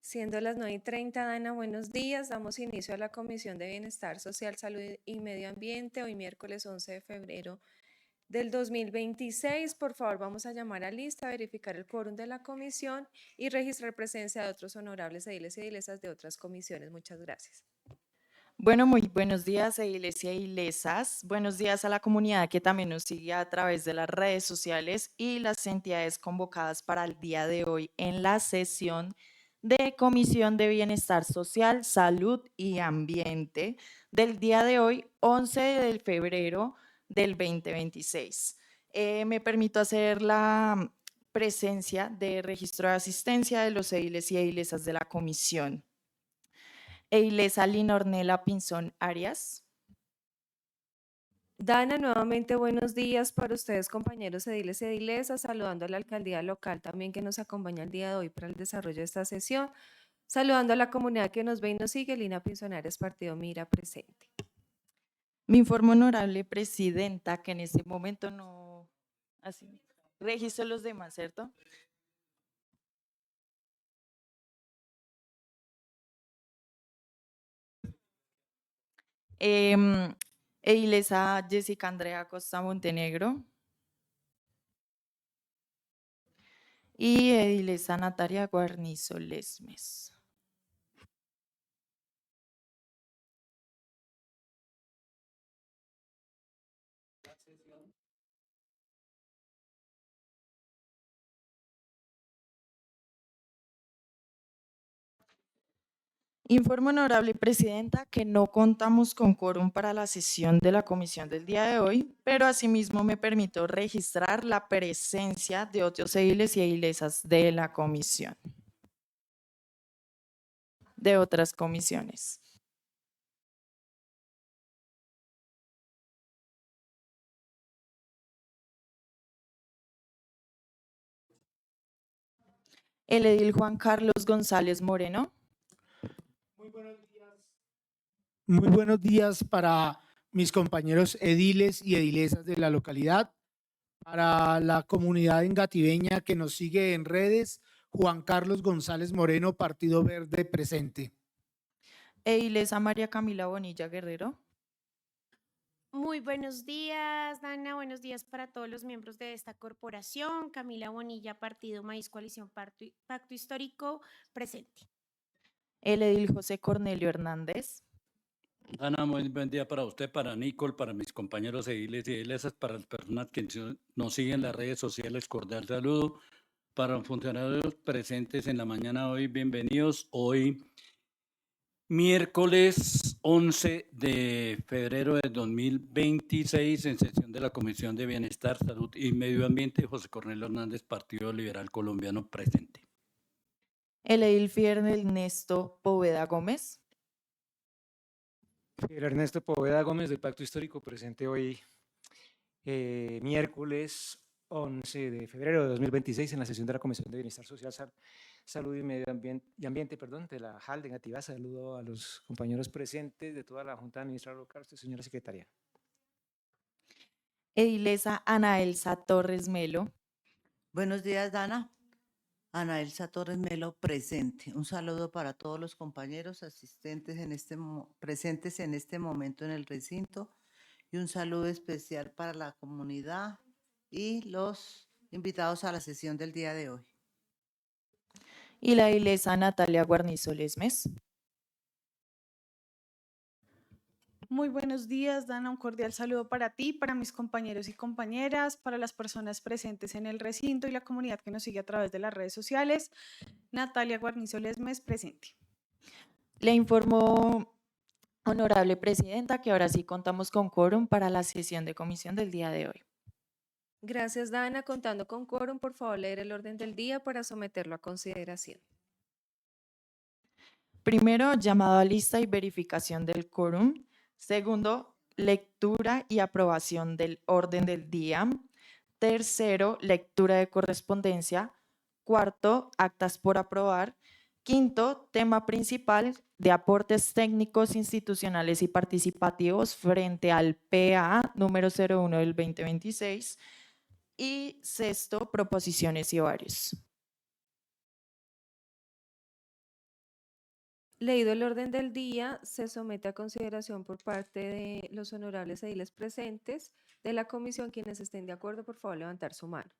Siendo las 9:30, Dana, buenos días. Damos inicio a la Comisión de Bienestar Social, Salud y Medio Ambiente, hoy miércoles 11 de febrero del 2026. Por favor, vamos a llamar a lista, verificar el quórum de la comisión y registrar presencia de otros honorables ediles y edilesas de otras comisiones. Muchas gracias. Bueno, muy buenos días, ediles y edilesas. Buenos días a la comunidad que también nos sigue a través de las redes sociales y las entidades convocadas para el día de hoy en la sesión de Comisión de Bienestar Social, Salud y Ambiente del día de hoy, 11 de febrero del 2026. Me permito hacer la presencia de registro de asistencia de los ediles y edilesas de la comisión. Eilesa Linornela Pinzón Arias. Dana, nuevamente buenos días para ustedes, compañeros ediles y edilesas, saludando a la alcaldía local también que nos acompaña el día de hoy para el desarrollo de esta sesión, saludando a la comunidad que nos ve y nos sigue, Lina Pinzón Arias, Partido Mira, presente. Me informo, honorable presidenta, que en este momento no así, registro los demás, ¿cierto? Eilesa Jessica Andrea Costa Montenegro y Edilesa Natalia Guarnizo Lesmes. Informo, honorable presidenta, que no contamos con quórum para la sesión de la comisión del día de hoy, pero asimismo me permito registrar la presencia de otros ediles y edilesas de la comisión, de otras comisiones. El edil Juan Carlos González Moreno. Muy buenos días para mis compañeros ediles y edilesas de la localidad, para la comunidad engativeña que nos sigue en redes, Juan Carlos González Moreno, Partido Verde, presente. Edilesa María Camila Bonilla Guerrero. Muy buenos días, Dana. Buenos días para todos los miembros de esta corporación. Camila Bonilla, Partido Maíz, Coalición Pacto Histórico, presente. El edil José Cornelio Hernández. Ana, muy buen día para usted, para Nicole, para mis compañeros ediles y edilesas, para las personas que nos siguen en las redes sociales, cordial saludo. Para los funcionarios presentes en la mañana hoy, bienvenidos. Hoy, miércoles 11 de febrero de 2026, en sesión de la Comisión de Bienestar, Salud y Medio Ambiente, José Cornelio Hernández, Partido Liberal Colombiano, presente. El edil Fidel Ernesto Poveda Gómez. Fidel Ernesto Poveda Gómez del Pacto Histórico, presente hoy miércoles 11 de febrero de 2026 en la sesión de la Comisión de Bienestar Social, Salud y Medio Ambiente, de la JAL de Engativá. Saludo a los compañeros presentes de toda la Junta Administradora Local, señora secretaria. Edilesa Ana Elsa Torres Melo. Buenos días, Dana. Ana Elsa Torres Melo, presente. Un saludo para todos los compañeros asistentes presentes en este momento en el recinto y un saludo especial para la comunidad y los invitados a la sesión del día de hoy. Y la edilesa Natalia Guarnizo Lesmes. Muy buenos días, Dana. Un cordial saludo para ti, para mis compañeros y compañeras, para las personas presentes en el recinto y la comunidad que nos sigue a través de las redes sociales. Natalia Guarnizo Lesmes, presente. Le informo, honorable presidenta, que ahora sí contamos con quórum para la sesión de comisión del día de hoy. Gracias, Dana. Contando con quórum, por favor, leer el orden del día para someterlo a consideración. Primero, llamado a lista y verificación del quórum. Segundo, lectura y aprobación del orden del día. Tercero, lectura de correspondencia. Cuarto, actas por aprobar. Quinto, tema principal de aportes técnicos, institucionales y participativos frente al PA número 01 del 2026. Y sexto, proposiciones y ovarios. Leído el orden del día, se somete a consideración por parte de los honorables ediles presentes de la comisión. Quienes estén de acuerdo, por favor, levantar su mano.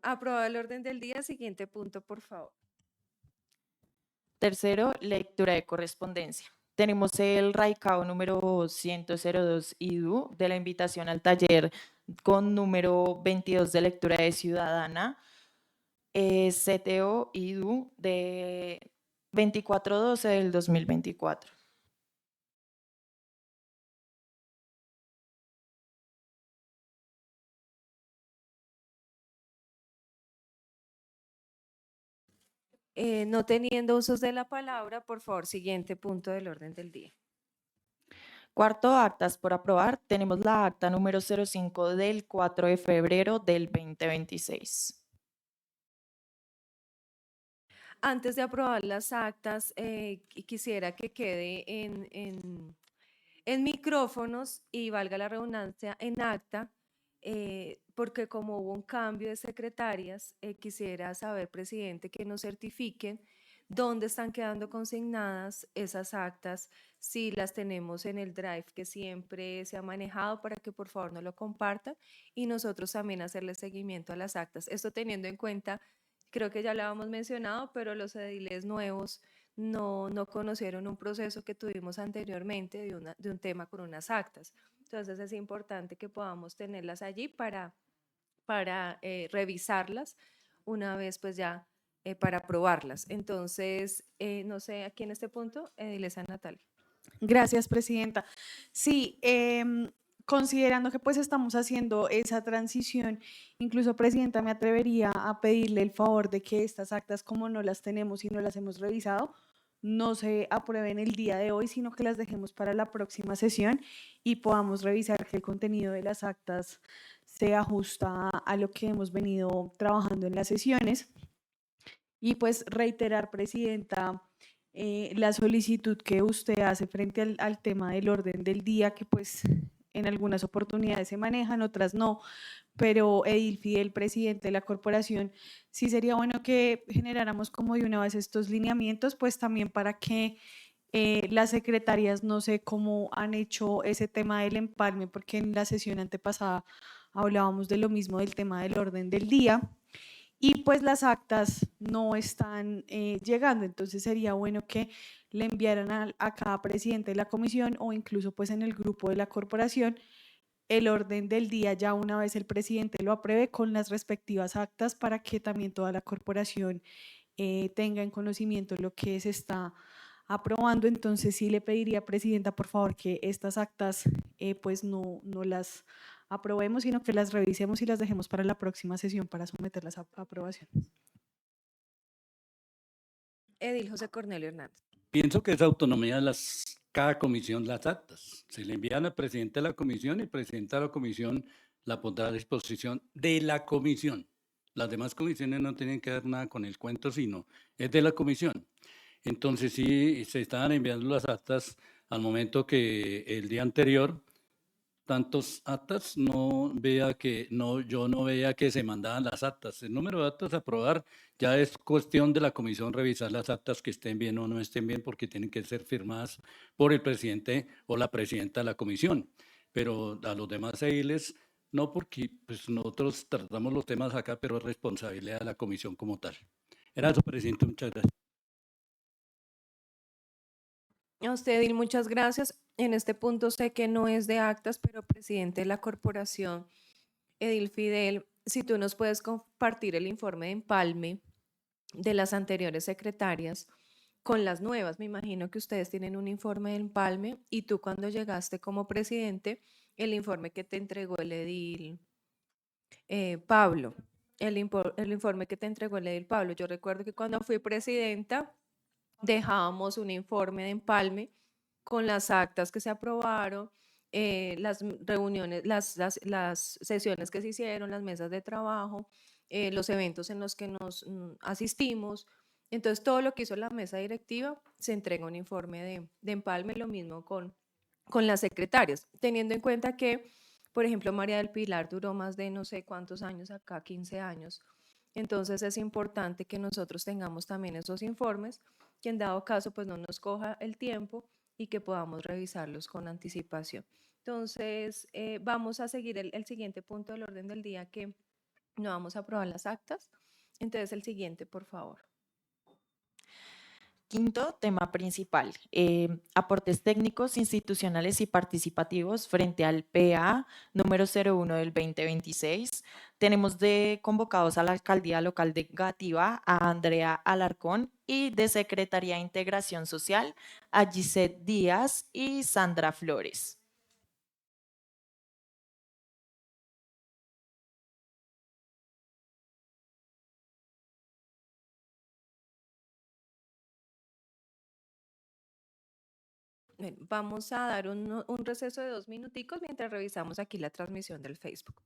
Aprobado el orden del día. Siguiente punto, por favor. Tercero, lectura de correspondencia. Tenemos el RAICAO número 102 IDU de la invitación al taller con número 22 de lectura de ciudadana, CTO IDU de 24/12 del 2024. No teniendo usos de la palabra, por favor, siguiente punto del orden del día. Cuarto, actas por aprobar. Tenemos la acta número 05 del 4 de febrero del 2026. Antes de aprobar las actas, quisiera que quede en micrófonos y valga la redundancia en acta, porque como hubo un cambio de secretarias, quisiera saber, presidente, que nos certifiquen dónde están quedando consignadas esas actas, si las tenemos en el drive que siempre se ha manejado, para que por favor nos lo compartan y nosotros también hacerle seguimiento a las actas. Esto teniendo en cuenta, creo que ya lo habíamos mencionado, pero los ediles nuevos no conocieron un proceso que tuvimos anteriormente de un tema con unas actas. Entonces es importante que podamos tenerlas allí para revisarlas una vez pues ya para aprobarlas. Entonces, no sé, aquí en este punto, Edilesa Natalia. Gracias, presidenta. Sí, considerando que pues estamos haciendo esa transición, incluso, presidenta, me atrevería a pedirle el favor de que estas actas, como no las tenemos y no las hemos revisado, no se aprueben el día de hoy, sino que las dejemos para la próxima sesión y podamos revisar que el contenido de las actas se ajusta a lo que hemos venido trabajando en las sesiones. Y pues reiterar, presidenta, la solicitud que usted hace frente al tema del orden del día, que pues en algunas oportunidades se manejan, otras no, pero Edil Fidel, presidente de la corporación, sí sería bueno que generáramos como de una vez estos lineamientos, pues también para que las secretarias, no sé cómo han hecho ese tema del empalme, porque en la sesión antepasada hablábamos de lo mismo, del tema del orden del día. Y pues las actas no están llegando, entonces sería bueno que le enviaran a cada presidente de la comisión o incluso pues en el grupo de la corporación el orden del día ya una vez el presidente lo apruebe con las respectivas actas para que también toda la corporación tenga en conocimiento lo que se está aprobando. Entonces sí le pediría, presidenta, por favor, que estas actas pues no las aprobemos, sino que las revisemos y las dejemos para la próxima sesión para someterlas a aprobación. Edil José Cornelio Hernández. Pienso que es autonomía de cada comisión las actas. Se le envían al presidente de la comisión y el presidente de la comisión la pondrá a disposición de la comisión. Las demás comisiones no tienen que ver nada con el cuento, sino es de la comisión. Entonces, sí, se estaban enviando las actas al momento que el día anterior, tantos actas, yo no veía que se mandaban las actas. El número de actas a aprobar ya es cuestión de la comisión revisar las actas que estén bien o no estén bien, porque tienen que ser firmadas por el presidente o la presidenta de la comisión. Pero a los demás ediles, no, porque pues, nosotros tratamos los temas acá, pero es responsabilidad de la comisión como tal. Era eso, presidente, muchas gracias. A usted, Edil, muchas gracias. En este punto sé que no es de actas, pero presidente de la corporación, Edil Fidel, si tú nos puedes compartir el informe de empalme de las anteriores secretarias con las nuevas. Me imagino que ustedes tienen un informe de empalme y tú cuando llegaste como presidente, el informe que te entregó el edil Pablo, el informe que te entregó el edil Pablo. Yo recuerdo que cuando fui presidenta dejábamos un informe de empalme con las actas que se aprobaron las reuniones, las sesiones que se hicieron, las mesas de trabajo, los eventos en los que nos asistimos. Entonces, todo lo que hizo la mesa directiva se entrega un informe de empalme, lo mismo con las secretarias, teniendo en cuenta que, por ejemplo, María del Pilar duró más de no sé cuántos años acá, 15 años. Entonces, es importante que nosotros tengamos también esos informes, que en dado caso, pues no nos coja el tiempo y que podamos revisarlos con anticipación. Entonces, vamos a seguir el siguiente punto del orden del día, que no vamos a aprobar las actas. Entonces, el siguiente, por favor. Quinto tema principal, aportes técnicos, institucionales y participativos frente al PA número 01 del 2026. Tenemos de convocados a la Alcaldía Local de Gativa a Andrea Alarcón y de Secretaría de Integración Social a Gisette Díaz y Sandra Flores. Vamos a dar un receso de 2 minuticos mientras revisamos aquí la transmisión del Facebook.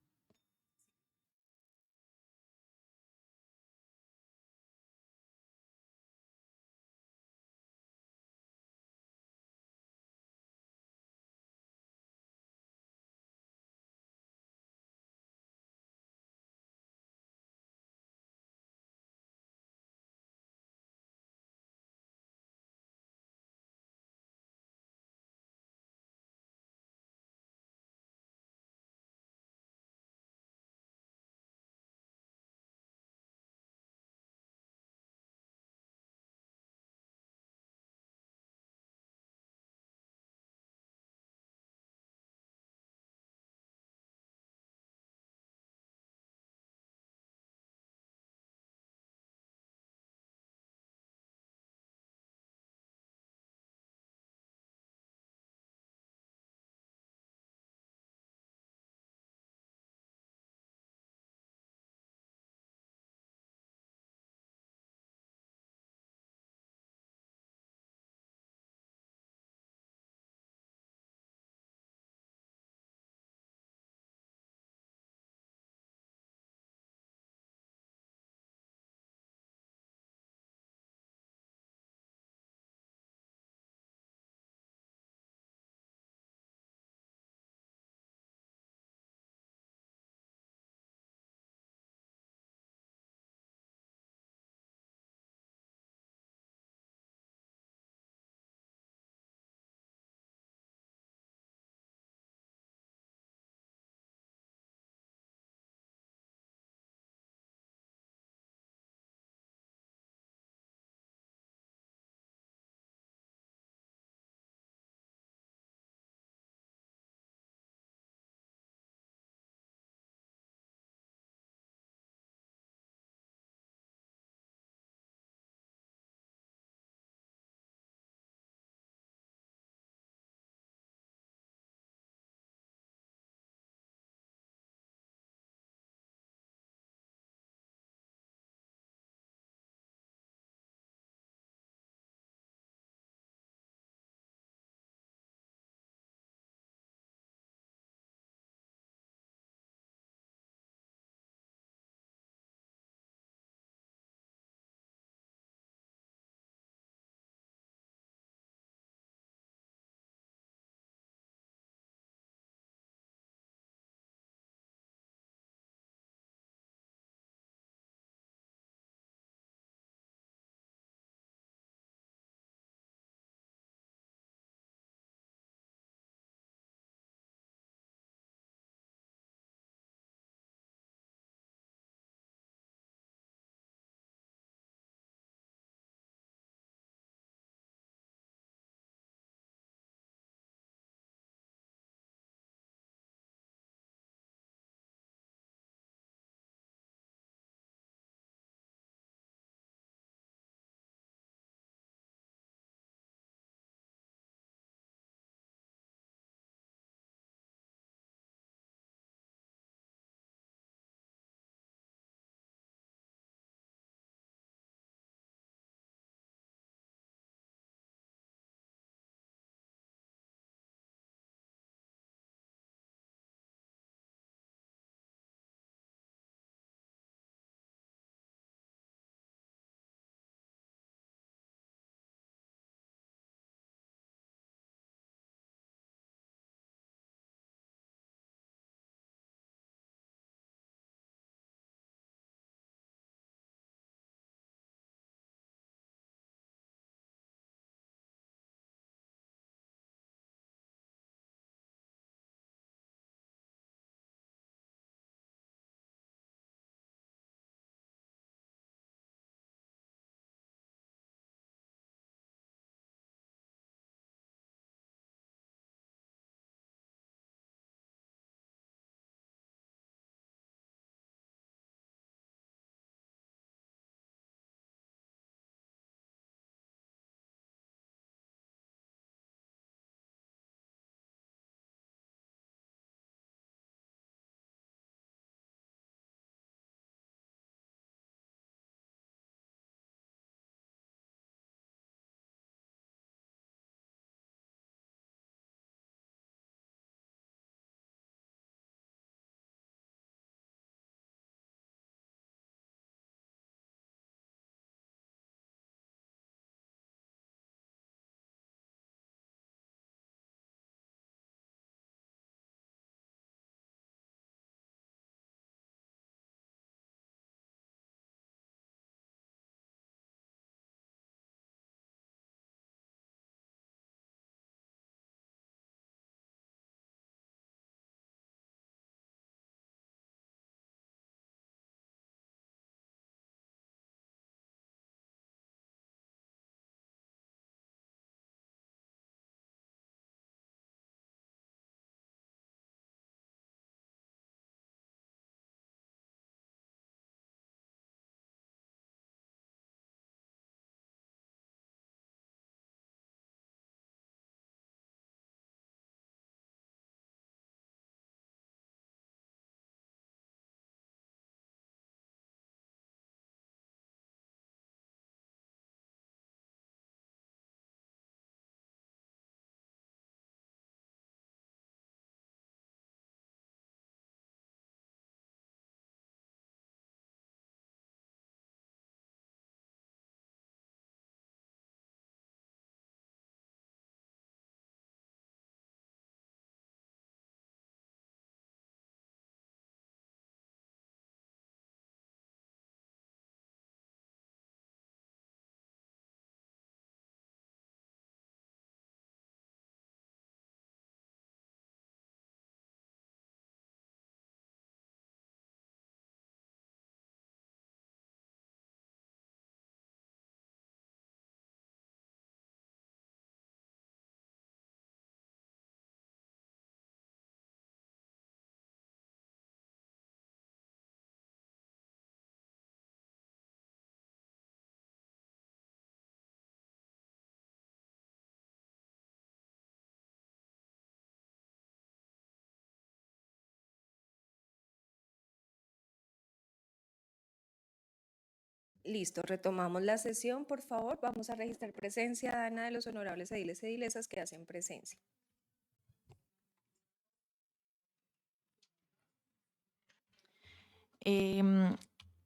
Listo, retomamos la sesión, por favor. Vamos a registrar presencia, Dana, de los honorables ediles y edilesas que hacen presencia.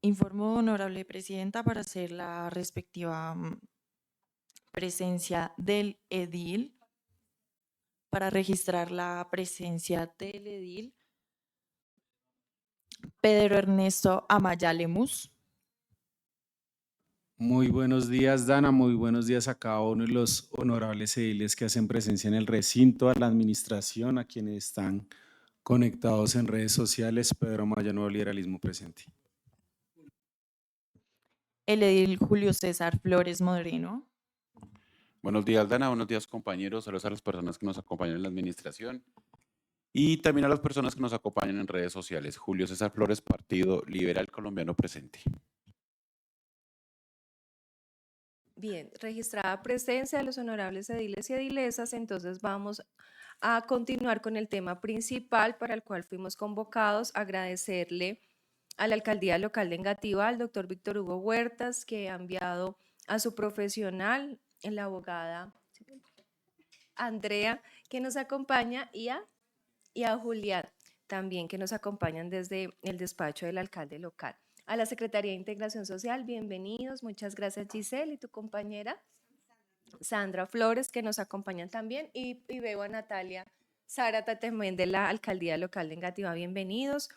Informo, honorable presidenta, para hacer la respectiva presencia del edil. Para registrar la presencia del edil Pedro Ernesto Amaya Lemus. Muy buenos días, Dana. Muy buenos días a cada uno de los honorables ediles que hacen presencia en el recinto, a la administración, a quienes están conectados en redes sociales. Pedro Amaya, Nuevo Liberalismo presente. El edil Julio César Flores Moreno. Buenos días, Dana. Buenos días, compañeros. Saludos a las personas que nos acompañan en la administración y también a las personas que nos acompañan en redes sociales. Julio César Flores, Partido Liberal Colombiano presente. Bien, registrada presencia de los honorables ediles y edilesas, entonces vamos a continuar con el tema principal para el cual fuimos convocados. Agradecerle a la Alcaldía Local de Engativá, al doctor Víctor Hugo Huertas, que ha enviado a su profesional, la abogada Andrea, que nos acompaña, y a Julián, también, que nos acompañan desde el despacho del alcalde local. A la Secretaría de Integración Social, bienvenidos. Muchas gracias, Giselle, y tu compañera Sandra Flores, que nos acompañan también. Y veo a Natalia Zárate también de la Alcaldía Local de Engativá, bienvenidos.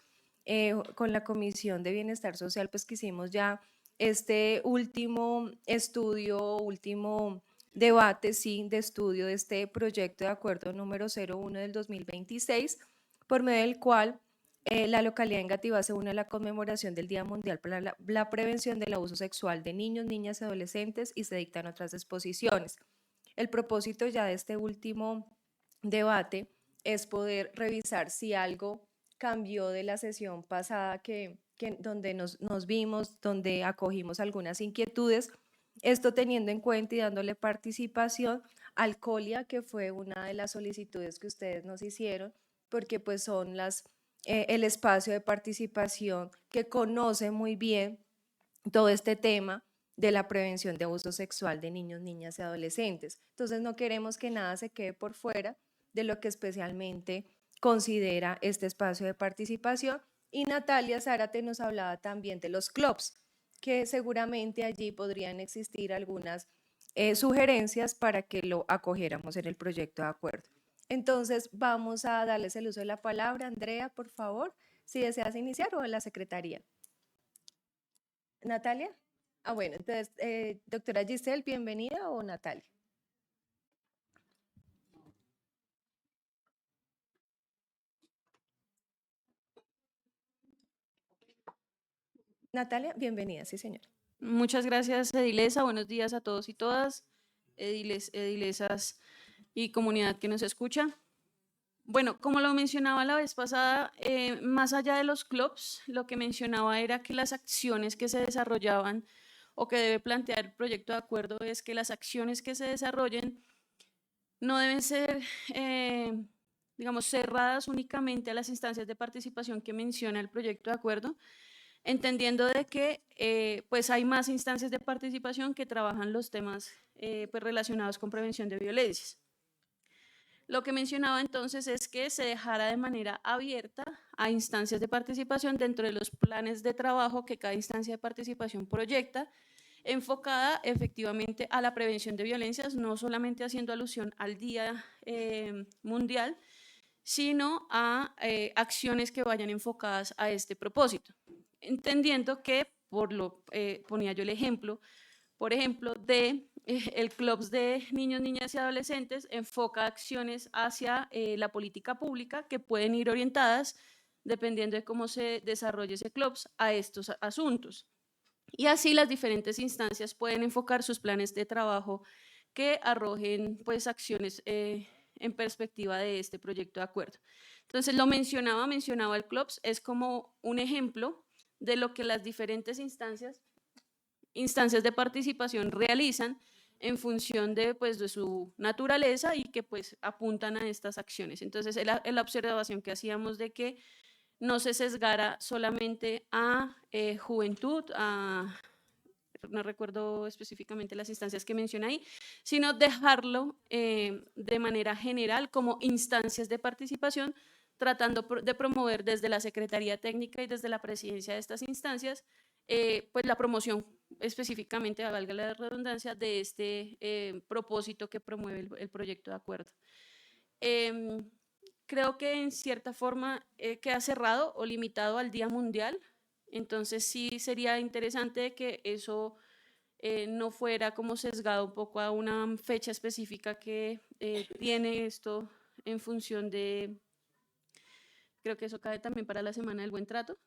Con la Comisión de Bienestar Social, pues quisimos ya este último estudio, último debate, sí, de estudio de este proyecto de acuerdo número 01 del 2026, por medio del cual la localidad de Engativá se une a la conmemoración del Día Mundial para la Prevención del Abuso Sexual de Niños, Niñas y Adolescentes, y se dictan otras disposiciones. El propósito ya de este último debate es poder revisar si algo cambió de la sesión pasada donde nos vimos, donde acogimos algunas inquietudes, esto teniendo en cuenta y dándole participación al COLIA, que fue una de las solicitudes que ustedes nos hicieron, porque pues son el espacio de participación que conoce muy bien todo este tema de la prevención de abuso sexual de niños, niñas y adolescentes. Entonces no queremos que nada se quede por fuera de lo que especialmente considera este espacio de participación. Y Natalia Zárate nos hablaba también de los clubs, que seguramente allí podrían existir algunas sugerencias para que lo acogiéramos en el proyecto de acuerdo. Entonces vamos a darles el uso de la palabra. Andrea, por favor, si deseas iniciar, o a la secretaría. ¿Natalia? Bueno, entonces, doctora Giselle, bienvenida, o Natalia. Natalia, bienvenida, sí, señora. Muchas gracias, edilesa. Buenos días a todos y todas, ediles, edilesas y comunidad que nos escucha. Bueno, como lo mencionaba la vez pasada, más allá de los clubs, lo que mencionaba era que las acciones que se desarrollaban, o que debe plantear el proyecto de acuerdo, es que las acciones que se desarrollen no deben ser, digamos, cerradas únicamente a las instancias de participación que menciona el proyecto de acuerdo, entendiendo de que pues hay más instancias de participación que trabajan los temas pues relacionados con prevención de violencias. Lo que mencionaba entonces es que se dejara de manera abierta a instancias de participación dentro de los planes de trabajo que cada instancia de participación proyecta, enfocada efectivamente a la prevención de violencias, no solamente haciendo alusión al Día Mundial, sino a acciones que vayan enfocadas a este propósito. Entendiendo que, ponía yo el ejemplo, por ejemplo, el club de niños, niñas y adolescentes enfoca acciones hacia la política pública que pueden ir orientadas, dependiendo de cómo se desarrolle ese club, a estos asuntos. Y así las diferentes instancias pueden enfocar sus planes de trabajo que arrojen pues acciones en perspectiva de este proyecto de acuerdo. Entonces lo mencionaba el club, es como un ejemplo de lo que las diferentes instancias de participación realizan en función de su naturaleza y que pues apuntan a estas acciones. Entonces la observación que hacíamos de que no se sesgara solamente a juventud, a no recuerdo específicamente las instancias que mencioné ahí, sino dejarlo de manera general como instancias de participación, tratando de promover desde la Secretaría Técnica y desde la presidencia de estas instancias, pues la promoción específicamente, valga la redundancia, de este propósito que promueve el proyecto de acuerdo. Creo que en cierta forma queda cerrado o limitado al Día Mundial, entonces sí sería interesante que eso no fuera como sesgado un poco a una fecha específica que tiene esto en función de, creo que eso cae también para la Semana del Buen Trato,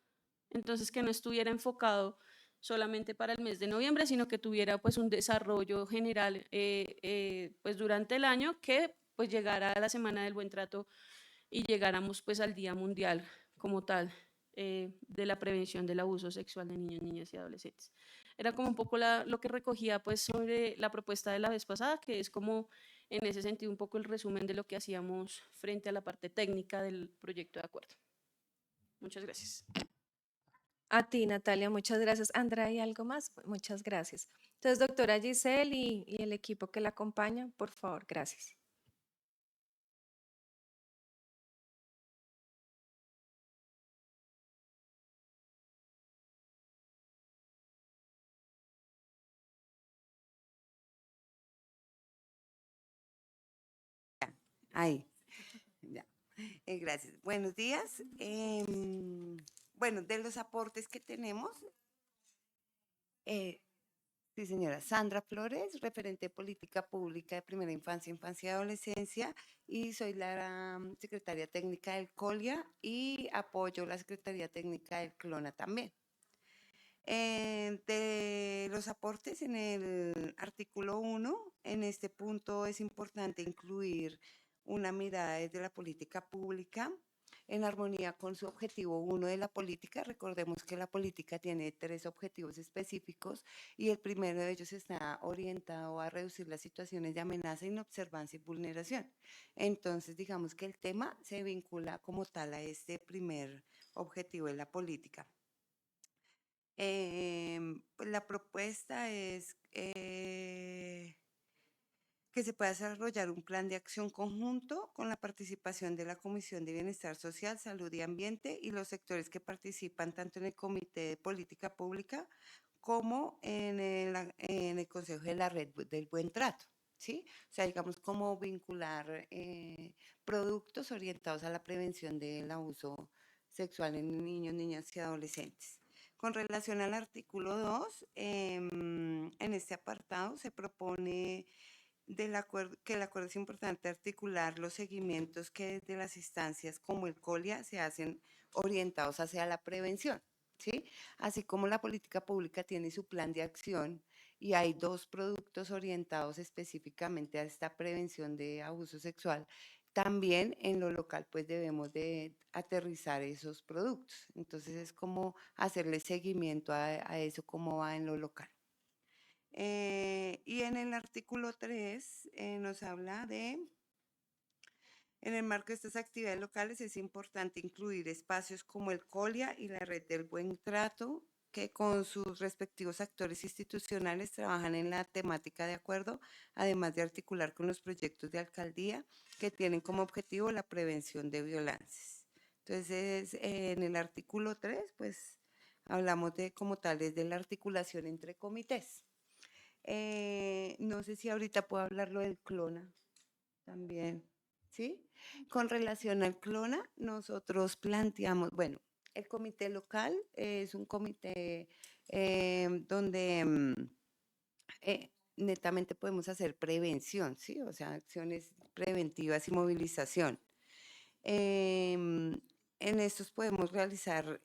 entonces que no estuviera enfocado solamente para el mes de noviembre, sino que tuviera pues un desarrollo general pues durante el año que pues llegara a la Semana del Buen Trato y llegáramos pues al Día Mundial como tal de la prevención del abuso sexual de niños, niñas y adolescentes. Era como un poco lo que recogía pues sobre la propuesta de la vez pasada, que es como en ese sentido un poco el resumen de lo que hacíamos frente a la parte técnica del proyecto de acuerdo. Muchas gracias. A ti, Natalia, muchas gracias. Andrea, ¿hay algo más? Muchas gracias. Entonces, doctora Giselle y el equipo que la acompaña, por favor, gracias. Ahí, ya. Gracias. Buenos días. Bueno, de los aportes que tenemos, sí, señora, Sandra Flores, referente de política pública de primera infancia, infancia y adolescencia, y soy la secretaria técnica del COLIA y apoyo la secretaría técnica del CLONA también. De los aportes en el artículo 1, en este punto es importante incluir una mirada desde la política pública en armonía con su objetivo 1 de la política. Recordemos que la política tiene 3 objetivos específicos y el primero de ellos está orientado a reducir las situaciones de amenaza, inobservancia y vulneración. Entonces, digamos que el tema se vincula como tal a este primer objetivo de la política. Pues la propuesta es que se pueda desarrollar un plan de acción conjunto con la participación de la Comisión de Bienestar Social, Salud y Ambiente y los sectores que participan tanto en el Comité de Política Pública como en el Consejo de la Red del Buen Trato, ¿sí? O sea, digamos, cómo vincular productos orientados a la prevención del abuso sexual en niños, niñas y adolescentes. Con relación al artículo 2, en este apartado se propone que el acuerdo es importante articular los seguimientos que desde las instancias como el COLIA se hacen orientados hacia la prevención, ¿sí? Así como la política pública tiene su plan de acción y hay 2 productos orientados específicamente a esta prevención de abuso sexual, también en lo local pues debemos de aterrizar esos productos. Entonces es como hacerle seguimiento a eso, cómo va en lo local. Y en el artículo 3 nos habla de, en el marco de estas actividades locales es importante incluir espacios como el COLIA y la Red del Buen Trato, que con sus respectivos actores institucionales trabajan en la temática de acuerdo, además de articular con los proyectos de alcaldía que tienen como objetivo la prevención de violencias. Entonces, en el artículo 3, pues hablamos de como tal, de la articulación entre comités. No sé si ahorita puedo hablarlo del CLONA también, ¿sí? Con relación al CLONA, nosotros planteamos, bueno, el comité local es un comité donde netamente podemos hacer prevención, ¿sí? O sea, acciones preventivas y movilización. En estos podemos realizar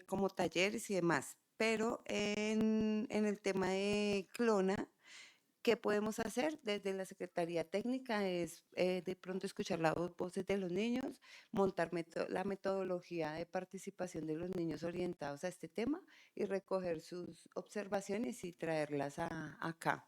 como talleres y demás, pero en el tema de CLONA, ¿qué podemos hacer desde la Secretaría Técnica? Es de pronto escuchar las voces de los niños, montar la metodología de participación de los niños orientados a este tema y recoger sus observaciones y traerlas acá.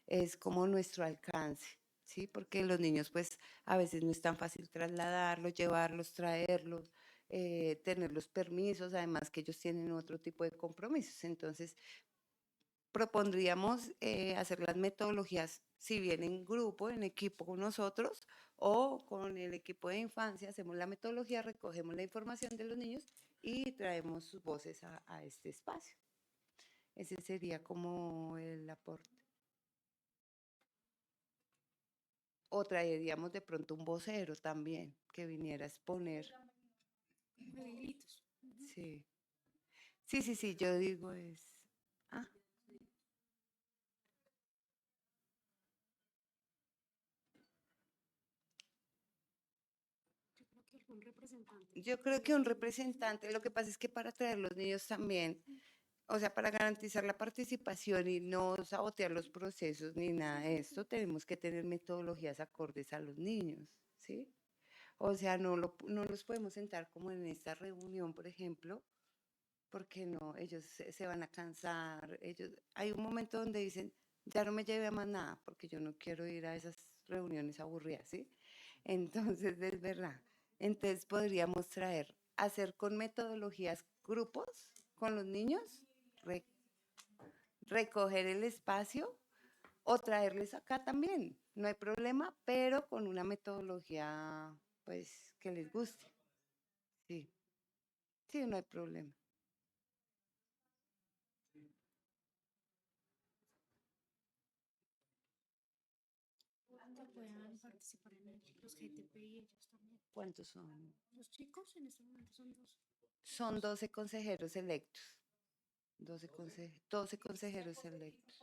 Es como nuestro alcance, ¿sí? Porque los niños pues a veces no es tan fácil trasladarlos, llevarlos, traerlos, tener los permisos, además que ellos tienen otro tipo de compromisos. Entonces, propondríamos hacer las metodologías, si bien en grupo, en equipo con nosotros o con el equipo de infancia, hacemos la metodología, recogemos la información de los niños y traemos sus voces a este espacio. Ese sería como el aporte. O traeríamos de pronto un vocero también que viniera a exponer. Sí. Sí, yo digo es. Ah. Yo creo que un representante, lo que pasa es que para traer los niños también, o sea, para garantizar la participación y no sabotear los procesos ni nada de esto, tenemos que tener metodologías acordes a los niños, ¿sí? O sea, no los podemos sentar como en esta reunión, por ejemplo, porque no, ellos se van a cansar, hay un momento donde dicen, ya no me lleve a más nada, porque yo no quiero ir a esas reuniones aburridas, ¿sí? Entonces, es verdad. Entonces, podríamos hacer con metodologías grupos con los niños, recoger el espacio o traerles acá también, no hay problema, pero con una metodología, pues, que les guste. Sí, sí, no hay problema. Puedan participar en los GTP y ellos también. ¿Cuántos son? Los chicos en este momento son 2. Son 12 consejeros electos. 12 consejeros electos.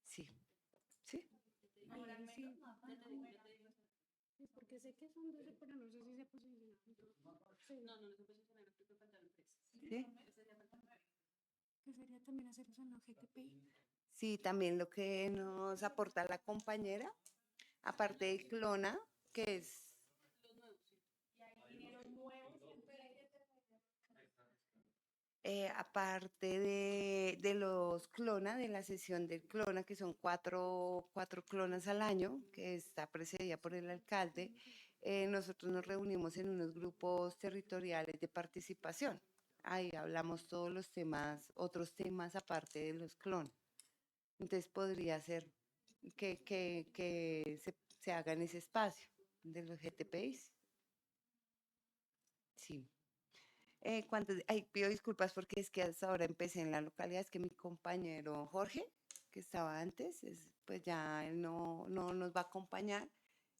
Sí. ¿Sí? Porque sé que son 12, pero no sé si se posicionan todos. ¿Sí? Que sería también hacerlos en la GTPI. Sí, también lo que nos aporta la compañera, aparte de Clona, que es... aparte de los Clona, de la sesión del Clona, que son cuatro clonas al año, que está precedida por el alcalde, nosotros nos reunimos en unos grupos territoriales de participación. Ahí hablamos todos los temas, otros temas aparte de los Clona. Entonces podría ser que se haga en ese espacio de los GTPIs. Sí. Pido disculpas porque es que hasta ahora empecé en la localidad, es que mi compañero Jorge, que estaba antes, pues ya él no nos va a acompañar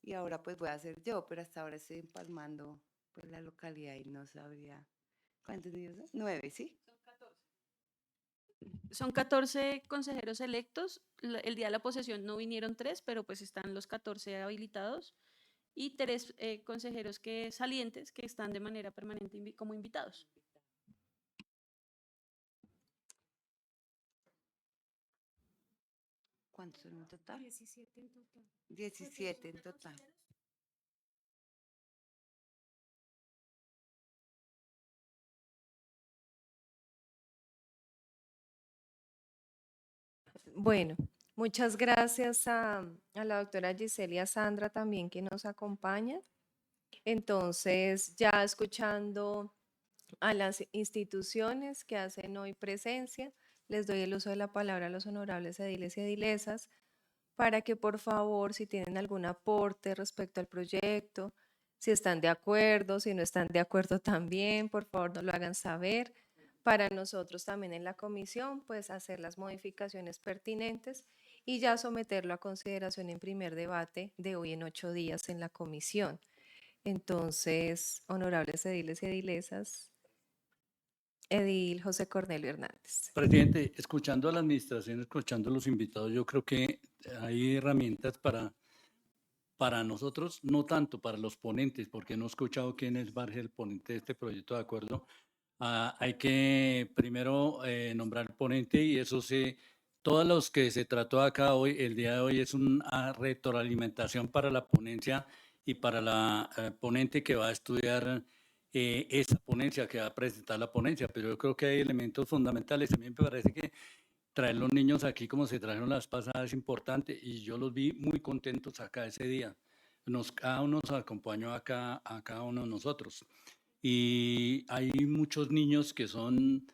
y ahora pues voy a hacer yo, pero hasta ahora estoy empalmando pues la localidad y no sabría. ¿Cuántos niños son? 9, ¿sí? Son 14 consejeros electos. El día de la posesión no vinieron 3, pero pues están los 14 habilitados y 3 consejeros salientes que están de manera permanente como invitados. ¿Cuántos son en total? 17 en total. 17 en total. Bueno, muchas gracias a la doctora Giselia Sandra también que nos acompaña. Entonces, ya escuchando a las instituciones que hacen hoy presencia, les doy el uso de la palabra a los honorables ediles y edilesas para que por favor, si tienen algún aporte respecto al proyecto, si están de acuerdo, si no están de acuerdo también, por favor nos lo hagan saber. Para nosotros también en la comisión, pues hacer las modificaciones pertinentes y ya someterlo a consideración en primer debate de hoy en 8 días en la comisión. Entonces, honorables ediles y edilesas, edil José Cornelio Hernández. Presidente, escuchando a la administración, escuchando a los invitados, yo creo que hay herramientas para nosotros, no tanto para los ponentes, porque no he escuchado quién es el ponente de este proyecto de acuerdo. Hay que primero nombrar el ponente y eso todos los que se trató acá hoy, el día de hoy, es una retroalimentación para la ponencia y para la ponente que va a estudiar esa ponencia, que va a presentar la ponencia, pero yo creo que hay elementos fundamentales. A mí me parece que traer los niños aquí como se trajeron las pasadas es importante y yo los vi muy contentos acá ese día. Cada uno nos acompañó acá a cada uno de nosotros. Y hay muchos niños que son,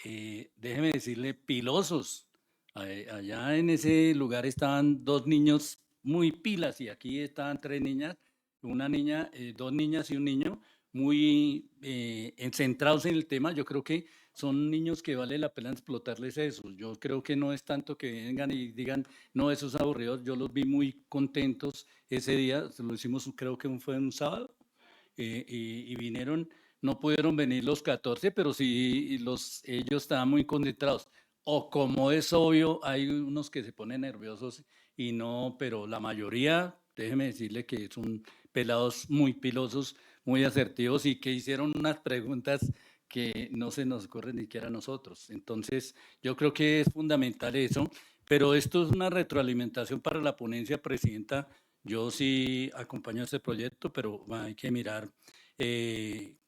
déjeme decirle, pilosos. Allá en ese lugar estaban 2 niños muy pilas y aquí estaban 3 niñas, una niña, 2 niñas y un niño, muy centrados en el tema. Yo creo que son niños que vale la pena explotarles eso. Yo creo que no es tanto que vengan y digan, no, eso es aburrido. Yo los vi muy contentos ese día, lo hicimos creo que fue un sábado, y vinieron, no pudieron venir los 14, pero sí ellos estaban muy concentrados. O como es obvio, hay unos que se ponen nerviosos y no, pero la mayoría, déjeme decirle que son pelados muy pilosos, muy asertivos y que hicieron unas preguntas que no se nos ocurren ni siquiera a nosotros. Entonces, yo creo que es fundamental eso, pero esto es una retroalimentación para la ponencia, Presidenta. Yo sí acompaño este proyecto, pero hay que mirar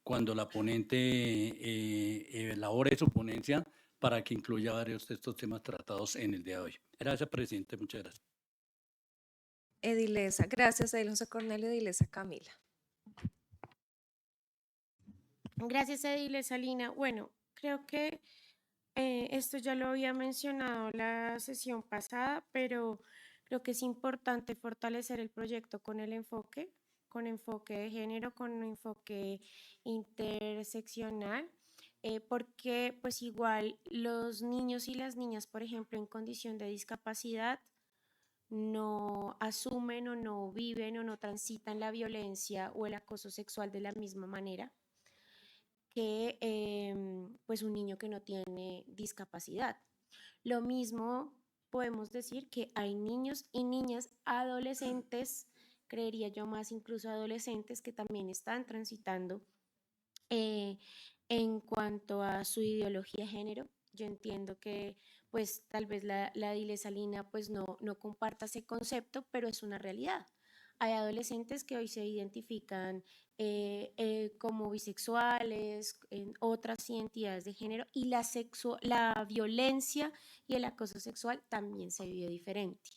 cuando la ponente elabore su ponencia para que incluya varios de estos temas tratados en el día de hoy. Gracias, Presidente. Muchas gracias. Edilesa, gracias, José Cornelio. Edilesa Camila. Gracias, Edilesa Lina. Bueno, creo que esto ya lo había mencionado la sesión pasada, pero creo que es importante fortalecer el proyecto con enfoque de género, con enfoque interseccional, porque pues igual los niños y las niñas, por ejemplo, en condición de discapacidad, no asumen o no viven o no transitan la violencia o el acoso sexual de la misma manera que pues un niño que no tiene discapacidad. Lo mismo podemos decir que hay niños y niñas adolescentes, creería yo más incluso adolescentes, que también están transitando en cuanto a su ideología de género. Yo entiendo que pues tal vez la Edilesa Lina pues no comparta ese concepto, pero es una realidad. Hay adolescentes que hoy se identifican como bisexuales, en otras identidades de género, y la violencia y el acoso sexual también se vive diferente.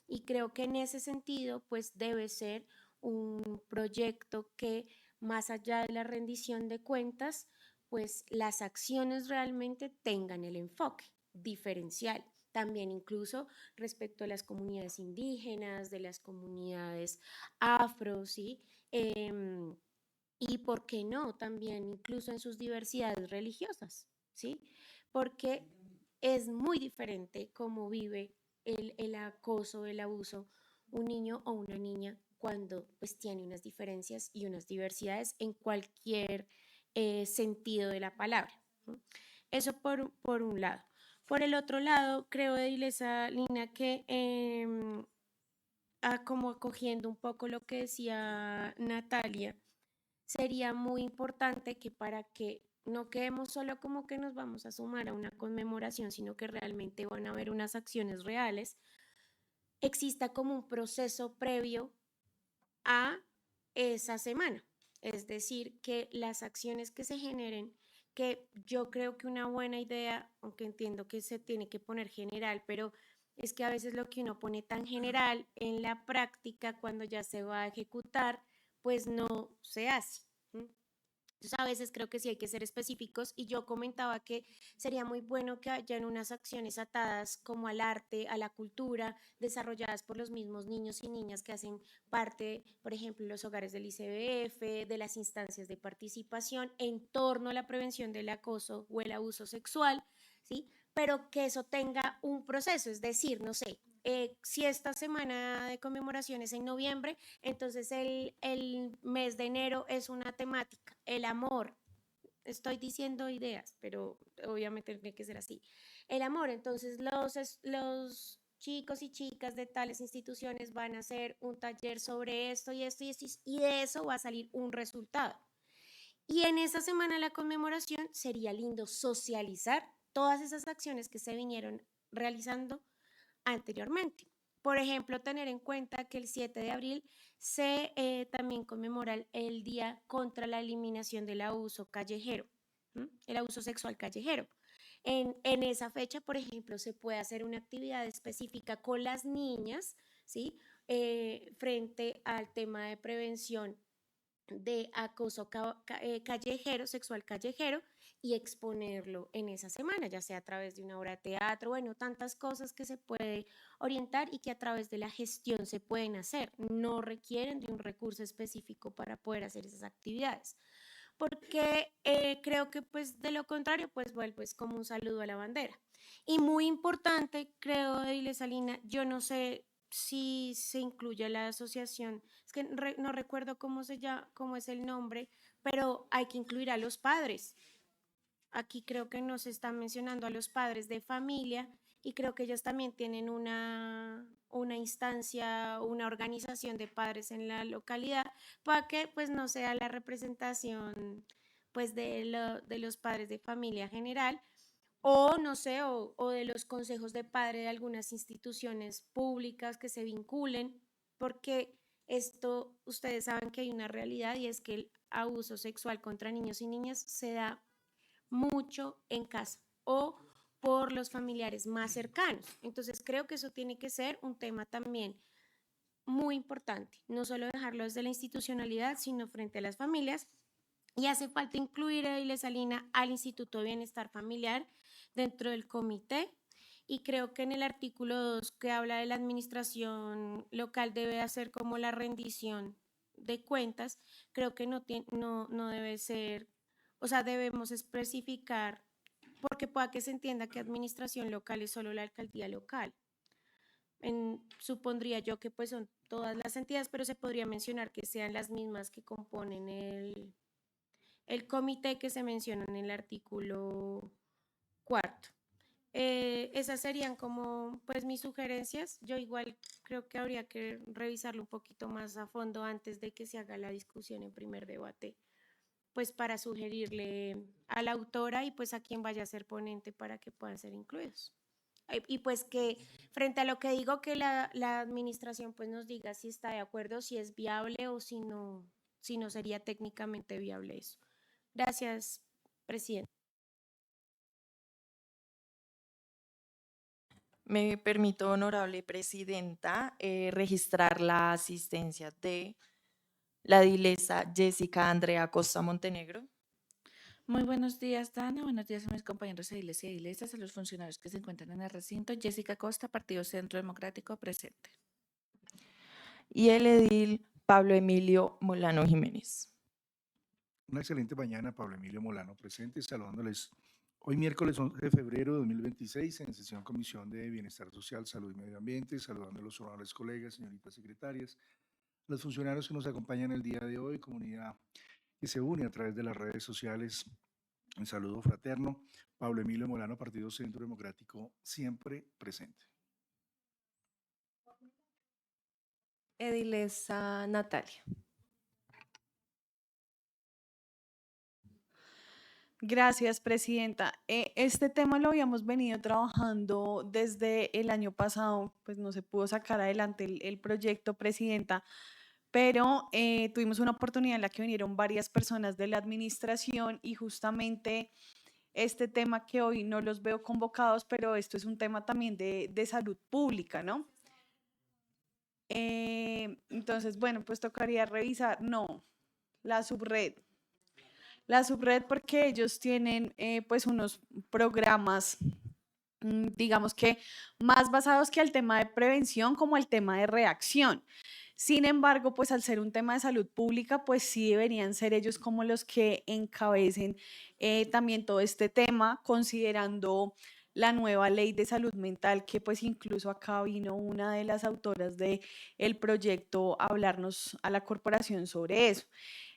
Y creo que en ese sentido, pues debe ser un proyecto que, más allá de la rendición de cuentas, pues las acciones realmente tengan el enfoque diferencial. También incluso respecto a las comunidades indígenas, de las comunidades afro, ¿sí? Y por qué no, también incluso en sus diversidades religiosas, ¿sí? Porque es muy diferente cómo vive el acoso, el abuso, un niño o una niña cuando pues tiene unas diferencias y unas diversidades en cualquier sentido de la palabra, ¿no? Eso por un lado. Por el otro lado, creo, Edilesa Lina, que como acogiendo un poco lo que decía Natalia, sería muy importante que para que no quedemos solo como que nos vamos a sumar a una conmemoración, sino que realmente van a haber unas acciones reales, exista como un proceso previo a esa semana. Es decir, que las acciones que se generen, que yo creo que una buena idea, aunque entiendo que se tiene que poner general, pero es que a veces lo que uno pone tan general en la práctica, cuando ya se va a ejecutar, pues no se hace. Entonces, a veces creo que sí hay que ser específicos, y yo comentaba que sería muy bueno que hayan unas acciones atadas como al arte, a la cultura, desarrolladas por los mismos niños y niñas que hacen parte, por ejemplo, los hogares del ICBF, de las instancias de participación en torno a la prevención del acoso o el abuso sexual, ¿sí? Pero que eso tenga un proceso, es decir, no sé, si esta semana de conmemoración es en noviembre, entonces el mes de enero es una temática, el amor. Estoy diciendo ideas, pero obviamente tiene que ser así. El amor, entonces los chicos y chicas de tales instituciones van a hacer un taller sobre esto y esto y esto, y de eso va a salir un resultado. Y en esa semana de la conmemoración sería lindo socializar todas esas acciones que se vinieron realizando anteriormente. Por ejemplo, tener en cuenta que el 7 de abril se también conmemora el Día contra la Eliminación del Abuso Callejero, el abuso sexual callejero. En esa fecha, por ejemplo, se puede hacer una actividad específica con las niñas, ¿sí? Frente al tema de prevención de acoso callejero, sexual callejero, y exponerlo en esa semana, ya sea a través de una obra de teatro, bueno, tantas cosas que se puede orientar y que a través de la gestión se pueden hacer. No requieren de un recurso específico para poder hacer esas actividades. Porque creo que pues de lo contrario pues vuelve es como un saludo a la bandera. Y muy importante, creo, Salina, yo no sé si se incluye la asociación, es que no recuerdo cómo se llama, cómo es el nombre, pero hay que incluir a los padres. Aquí creo que nos están mencionando a los padres de familia y creo que ellos también tienen una instancia, una organización de padres en la localidad para que pues no sea la representación pues de los padres de familia general o no sé, o de los consejos de padre de algunas instituciones públicas que se vinculen, porque esto, ustedes saben que hay una realidad y es que el abuso sexual contra niños y niñas se da mucho en casa o por los familiares más cercanos. Entonces creo que eso tiene que ser un tema también muy importante, no solo dejarlo desde la institucionalidad, sino frente a las familias. Y hace falta incluir, Salina, al Instituto de Bienestar Familiar dentro del comité. Y creo que en el artículo 2 que habla de la administración local debe hacer como la rendición de cuentas, creo que no debe ser, o sea, debemos especificar, porque pueda que se entienda que administración local es solo la alcaldía local. Supondría yo que pues son todas las entidades, pero se podría mencionar que sean las mismas que componen el comité que se menciona en el artículo 4. Esas serían como pues mis sugerencias. Yo igual creo que habría que revisarlo un poquito más a fondo antes de que se haga la discusión en primer debate, pues para sugerirle a la autora y pues a quien vaya a ser ponente para que puedan ser incluidos. Y pues que frente a lo que digo, que la administración pues nos diga si está de acuerdo, si es viable o si no sería técnicamente viable eso. Gracias, presidente. Me permito, honorable presidenta, registrar la asistencia de la edilesa Jessica Andrea Costa Montenegro. Muy buenos días, Dana. Buenos días a mis compañeros ediles y edilesas, a los funcionarios que se encuentran en el recinto. Jessica Costa, Partido Centro Democrático, presente. Y el edil Pablo Emilio Molano Jiménez. Una excelente mañana, Pablo Emilio Molano presente, saludándoles hoy miércoles 11 de febrero de 2026 en sesión Comisión de Bienestar Social, Salud y Medio Ambiente, saludando a los honorables colegas, señoritas secretarias, los funcionarios que nos acompañan el día de hoy, comunidad que se une a través de las redes sociales. Un saludo fraterno. Pablo Emilio Molano, Partido Centro Democrático, siempre presente. Edilesa Natalia. Gracias, presidenta. Este tema lo habíamos venido trabajando desde el año pasado, pues no se pudo sacar adelante el proyecto, presidenta, pero tuvimos una oportunidad en la que vinieron varias personas de la administración y justamente este tema que hoy no los veo convocados, pero esto es un tema también de salud pública, ¿no? Entonces, bueno, pues tocaría revisar, no, la subred. La subred porque ellos tienen pues unos programas, digamos que más basados que al tema de prevención como al tema de reacción. Sin embargo, pues al ser un tema de salud pública, pues sí deberían ser ellos como los que encabecen también todo este tema, considerando la nueva ley de salud mental, que pues incluso acá vino una de las autoras del proyecto a hablarnos a la corporación sobre eso.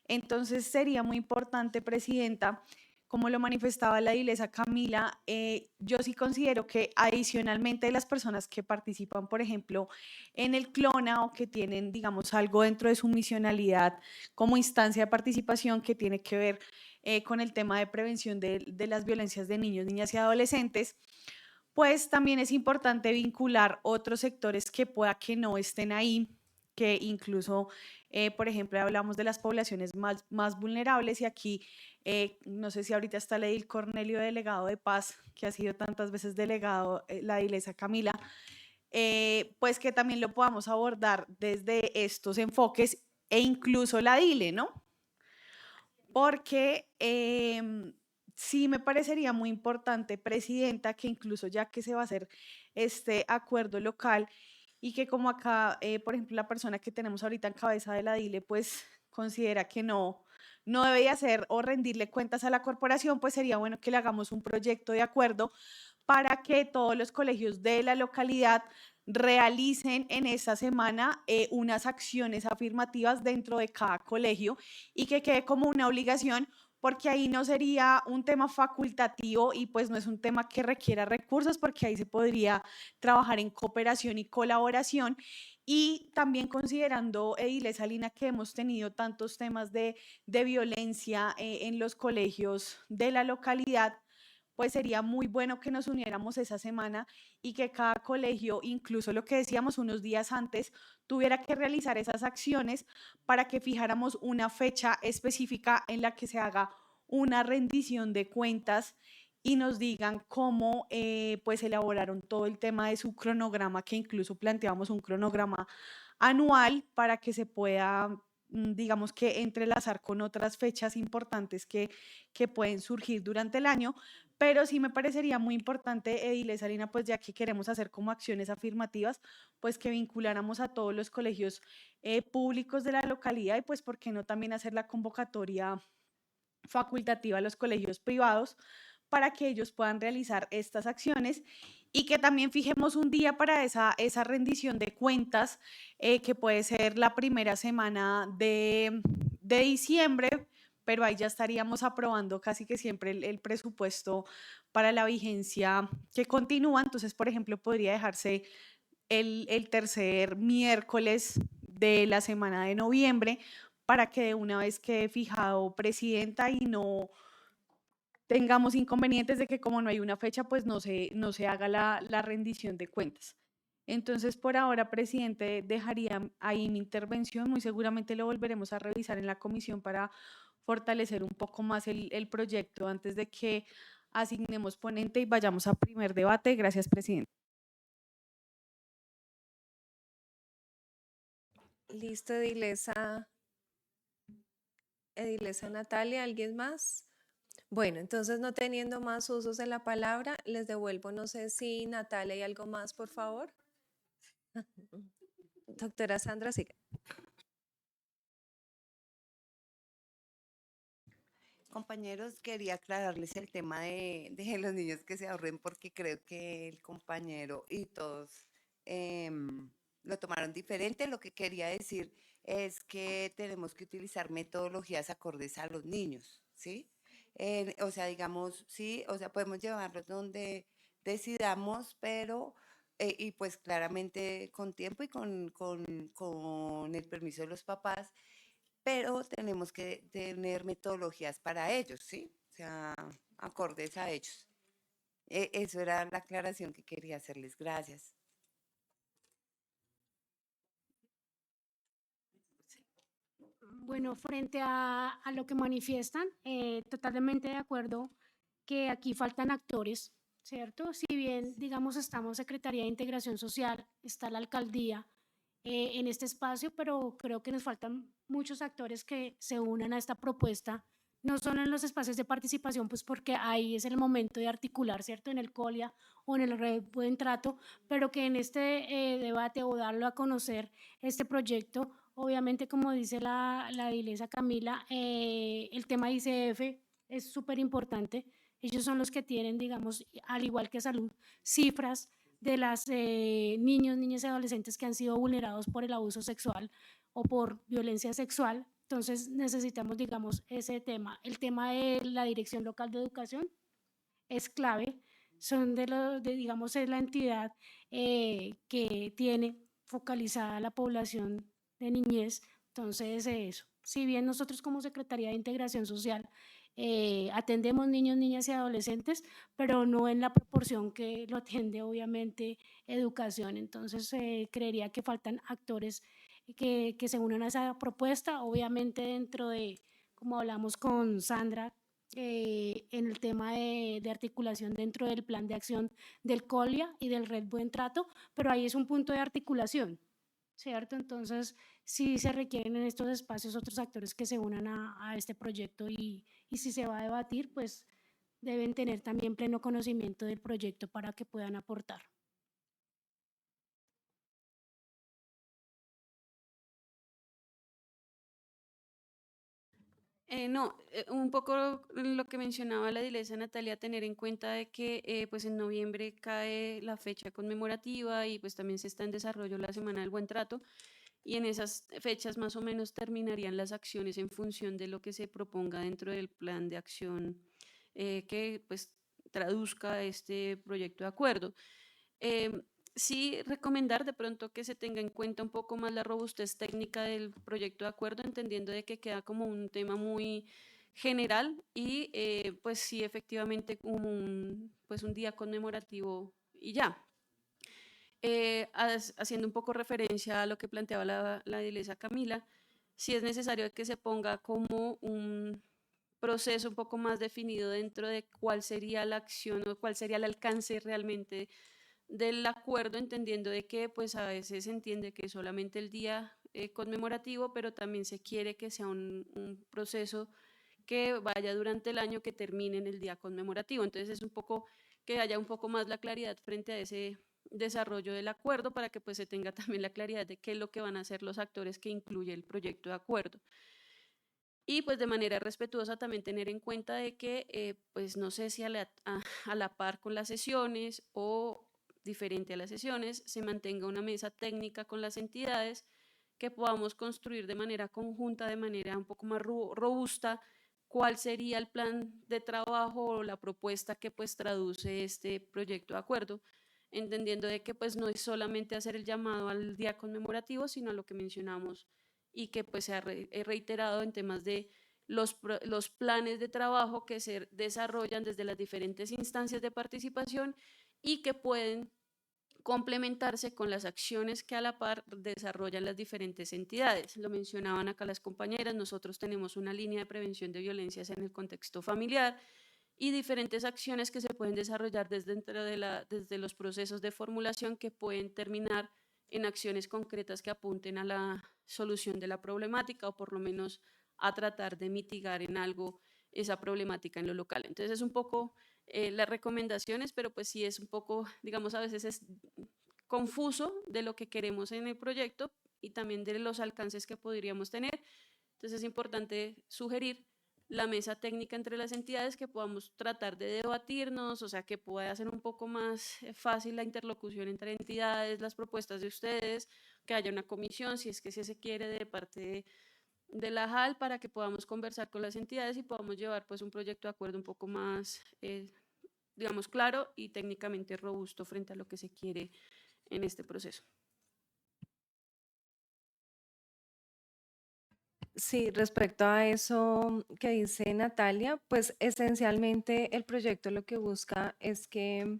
Entonces sería muy importante, presidenta, como lo manifestaba la edilesa Camila, yo sí considero que adicionalmente las personas que participan, por ejemplo, en el CLONA o que tienen, digamos, algo dentro de su misionalidad como instancia de participación que tiene que ver con el tema de prevención de las violencias de niños, niñas y adolescentes, pues también es importante vincular otros sectores que pueda que no estén ahí, que incluso, por ejemplo, hablamos de las poblaciones más vulnerables y aquí, no sé si ahorita está el edil Cornelio, delegado de Paz, que ha sido tantas veces delegado, la edilesa Camila, pues que también lo podamos abordar desde estos enfoques e incluso la DILE, ¿no? porque sí me parecería muy importante, Presidenta, que incluso ya que se va a hacer este acuerdo local y que como acá, por ejemplo, la persona que tenemos ahorita en cabeza de la DILE, pues considera que no debe hacer o rendirle cuentas a la corporación, pues sería bueno que le hagamos un proyecto de acuerdo para que todos los colegios de la localidad realicen en esta semana unas acciones afirmativas dentro de cada colegio y que quede como una obligación, porque ahí no sería un tema facultativo y pues no es un tema que requiera recursos, porque ahí se podría trabajar en cooperación y colaboración. Y también considerando, Edilesa Lina, que hemos tenido tantos temas de violencia en los colegios de la localidad, pues sería muy bueno que nos uniéramos esa semana y que cada colegio, incluso lo que decíamos unos días antes, tuviera que realizar esas acciones para que fijáramos una fecha específica en la que se haga una rendición de cuentas y nos digan cómo pues elaboraron todo el tema de su cronograma, que incluso planteamos un cronograma anual para que se pueda digamos que entrelazar con otras fechas importantes que pueden surgir durante el año, pero sí me parecería muy importante, Edilesa Lina, pues ya que queremos hacer como acciones afirmativas, pues que vinculáramos a todos los colegios públicos de la localidad y pues por qué no también hacer la convocatoria facultativa a los colegios privados para que ellos puedan realizar estas acciones y que también fijemos un día para esa rendición de cuentas, que puede ser la primera semana de diciembre, pero ahí ya estaríamos aprobando casi que siempre el presupuesto para la vigencia que continúa. Entonces, por ejemplo, podría dejarse el tercer miércoles de la semana de noviembre para que de una vez quede fijado, Presidenta, y no tengamos inconvenientes de que como no hay una fecha, pues no se haga la rendición de cuentas. Entonces, por ahora, Presidente, dejaría ahí mi intervención. Muy seguramente lo volveremos a revisar en la comisión para fortalecer un poco más el proyecto antes de que asignemos ponente y vayamos a primer debate. Gracias, Presidente. Listo, Edilesa. Edilesa Natalia, ¿alguien más? Bueno, entonces no teniendo más usos de la palabra, les devuelvo, no sé si Natalia hay algo más, por favor. Doctora Sandra, siga. Compañeros, quería aclararles el tema de los niños que se ahorren porque creo que el compañero y todos lo tomaron diferente. Lo que quería decir es que tenemos que utilizar metodologías acordes a los niños, ¿sí? O sea, digamos, sí, o sea, podemos llevarlos donde decidamos, pero, y pues claramente con tiempo y con el permiso de los papás, pero tenemos que tener metodologías para ellos, ¿sí? O sea, acordes a ellos. Eso era la aclaración que quería hacerles. Gracias. Bueno, frente a lo que manifiestan, totalmente de acuerdo que aquí faltan actores, ¿cierto? Si bien, digamos, estamos Secretaría de Integración Social, está la Alcaldía en este espacio, pero creo que nos faltan muchos actores que se unan a esta propuesta, no solo en los espacios de participación, pues porque ahí es el momento de articular, ¿cierto? En el COLIA o en el Red Buen Trato, pero que en este debate o darlo a conocer este proyecto, obviamente, como dice la edilesa Camila, el tema ICF es súper importante. Ellos son los que tienen, digamos, al igual que salud, cifras de las niños, niñas y adolescentes que han sido vulnerados por el abuso sexual o por violencia sexual. Entonces necesitamos, digamos, ese tema. El tema de la Dirección Local de Educación es clave. Son digamos, es la entidad que tiene focalizada la población de niñez. Entonces, eso. Si bien nosotros como Secretaría de Integración Social atendemos niños, niñas y adolescentes, pero no en la proporción que lo atiende obviamente educación. Entonces, creería que faltan actores que se unan a esa propuesta, obviamente dentro de, como hablamos con Sandra, en el tema de articulación dentro del plan de acción del COLIA y del Red Buen Trato, pero ahí es un punto de articulación, ¿cierto? Entonces, sí se requieren en estos espacios otros actores que se unan a este proyecto y si se va a debatir, pues deben tener también pleno conocimiento del proyecto para que puedan aportar. No, un poco lo que mencionaba la dilesa Natalia, tener en cuenta de que pues en noviembre cae la fecha conmemorativa y pues también se está en desarrollo la Semana del Buen Trato y en esas fechas más o menos terminarían las acciones en función de lo que se proponga dentro del plan de acción que pues traduzca este proyecto de acuerdo. Em, sí, recomendar de pronto que se tenga en cuenta un poco más la robustez técnica del proyecto de acuerdo, entendiendo de que queda como un tema muy general y pues sí, efectivamente como pues un día conmemorativo y ya. Haciendo un poco referencia a lo que planteaba la dilesa Camila, sí es necesario que se ponga como un proceso un poco más definido dentro de cuál sería la acción o cuál sería el alcance realmente del acuerdo, entendiendo de que pues a veces se entiende que es solamente el día conmemorativo, pero también se quiere que sea un proceso que vaya durante el año, que termine en el día conmemorativo. Entonces es un poco que haya un poco más la claridad frente a ese desarrollo del acuerdo para que pues se tenga también la claridad de qué es lo que van a hacer los actores que incluye el proyecto de acuerdo. Y pues de manera respetuosa también tener en cuenta de que pues no sé si a la par con las sesiones o diferente a las sesiones se mantenga una mesa técnica con las entidades que podamos construir de manera conjunta, de manera un poco más robusta, cuál sería el plan de trabajo o la propuesta que pues traduce este proyecto de acuerdo, entendiendo de que pues no es solamente hacer el llamado al día conmemorativo, sino a lo que mencionamos y que pues se ha reiterado en temas de los planes de trabajo que se desarrollan desde las diferentes instancias de participación y que pueden complementarse con las acciones que a la par desarrollan las diferentes entidades. Lo mencionaban acá las compañeras, nosotros tenemos una línea de prevención de violencias en el contexto familiar y diferentes acciones que se pueden desarrollar desde los procesos de formulación que pueden terminar en acciones concretas que apunten a la solución de la problemática o por lo menos a tratar de mitigar en algo esa problemática en lo local. Entonces es un poco las recomendaciones, pero pues sí es un poco, digamos, a veces es confuso de lo que queremos en el proyecto y también de los alcances que podríamos tener. Entonces es importante sugerir la mesa técnica entre las entidades, que podamos tratar de debatirnos, o sea, que pueda ser un poco más fácil la interlocución entre entidades, las propuestas de ustedes, que haya una comisión, si es que se quiere, de parte de la JAL, para que podamos conversar con las entidades y podamos llevar pues un proyecto de acuerdo un poco más, digamos, claro y técnicamente robusto frente a lo que se quiere en este proceso. Sí, respecto a eso que dice Natalia, pues esencialmente el proyecto lo que busca es que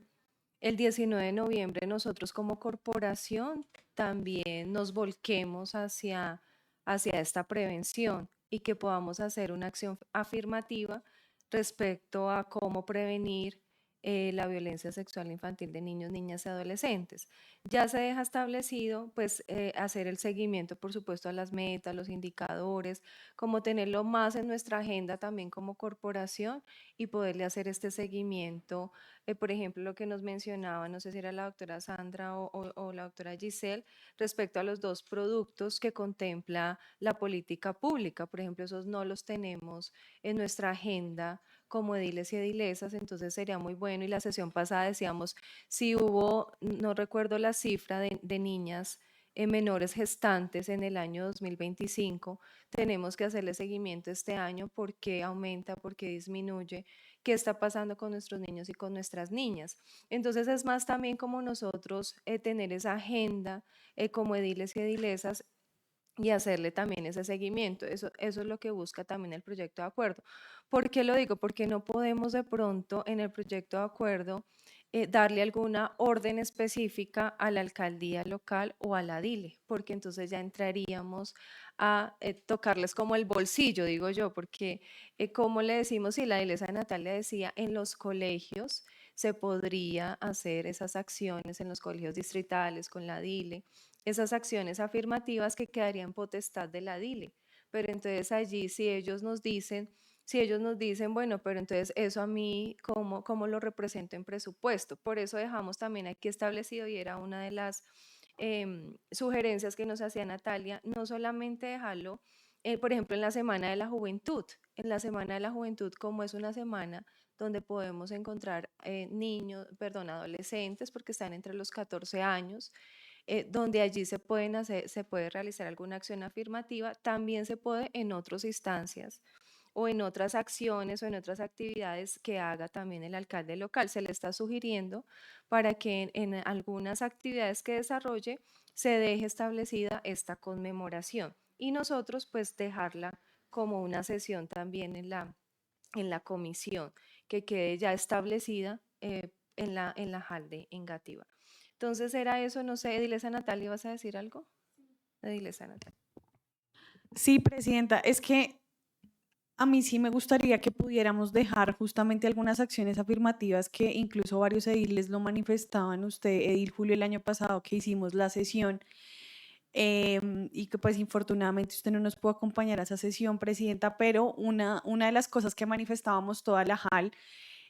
el 19 de noviembre nosotros como corporación también nos volquemos hacia esta prevención y que podamos hacer una acción afirmativa respecto a cómo prevenir la violencia sexual infantil de niños, niñas y adolescentes. Ya se deja establecido, pues, hacer el seguimiento, por supuesto, a las metas, los indicadores, como tenerlo más en nuestra agenda también como corporación y poderle hacer este seguimiento. Por ejemplo, lo que nos mencionaba, no sé si era la doctora Sandra o la doctora Giselle, respecto a los dos productos que contempla la política pública. Por ejemplo, esos no los tenemos en nuestra agenda como ediles y edilesas, entonces sería muy bueno. Y la sesión pasada decíamos, si hubo, no recuerdo la cifra de niñas menores gestantes en el año 2025, tenemos que hacerle seguimiento este año, por qué aumenta, por qué disminuye, qué está pasando con nuestros niños y con nuestras niñas. Entonces es más también como nosotros tener esa agenda como ediles y edilesas y hacerle también ese seguimiento. Eso es lo que busca también el proyecto de acuerdo. ¿Por qué lo digo? Porque no podemos de pronto en el proyecto de acuerdo darle alguna orden específica a la alcaldía local o a la DILE, porque entonces ya entraríamos a tocarles como el bolsillo, digo yo, porque como le decimos, y la dilesa de Natalia decía, en los colegios se podría hacer esas acciones, en los colegios distritales, con la DILE, esas acciones afirmativas que quedarían en potestad de la DILE. Pero entonces allí si ellos nos dicen, bueno, pero entonces eso a mí, ¿cómo lo represento en presupuesto? Por eso dejamos también aquí establecido, y era una de las sugerencias que nos hacía Natalia, no solamente dejarlo, por ejemplo, en la Semana de la Juventud. En la Semana de la Juventud, como es una semana donde podemos encontrar adolescentes, porque están entre los 14 años, donde allí se puede realizar alguna acción afirmativa, también se puede en otras instancias o en otras acciones o en otras actividades que haga también el alcalde local. Se le está sugiriendo para que en algunas actividades que desarrolle se deje establecida esta conmemoración y nosotros pues dejarla como una sesión también en la comisión, que quede ya establecida en la JALDE Engativá. Entonces era eso, no sé, Edilesa Natalia, ¿vas a decir algo? Edilesa Natalia. Sí, presidenta, es que a mí sí me gustaría que pudiéramos dejar justamente algunas acciones afirmativas que incluso varios ediles lo manifestaban. Usted, Edil Julio, el año pasado que hicimos la sesión y que pues infortunadamente usted no nos pudo acompañar a esa sesión, presidenta, pero una de las cosas que manifestábamos toda la JAL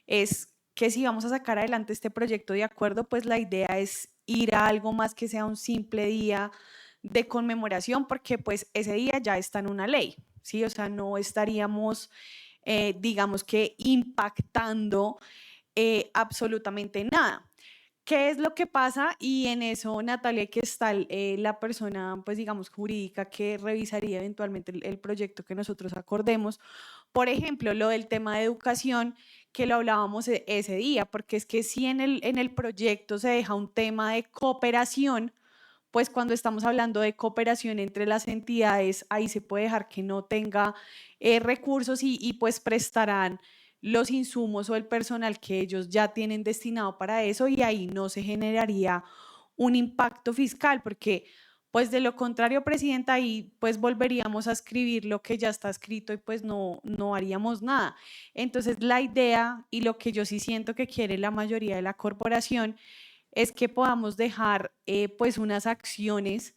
es que si vamos a sacar adelante este proyecto de acuerdo, pues la idea es ir a algo más que sea un simple día de conmemoración, porque pues ese día ya está en una ley, ¿sí? O sea, no estaríamos, digamos que impactando absolutamente nada. ¿Qué es lo que pasa? Y en eso, Natalia, que está la persona, pues digamos, jurídica que revisaría eventualmente el proyecto que nosotros acordemos. Por ejemplo, lo del tema de educación, que lo hablábamos ese día, porque es que si en el proyecto se deja un tema de cooperación, pues cuando estamos hablando de cooperación entre las entidades, ahí se puede dejar que no tenga recursos y pues prestarán los insumos o el personal que ellos ya tienen destinado para eso, y ahí no se generaría un impacto fiscal, porque pues de lo contrario, presidenta, ahí pues volveríamos a escribir lo que ya está escrito y pues no haríamos nada. Entonces la idea y lo que yo sí siento que quiere la mayoría de la corporación es que podamos dejar pues unas acciones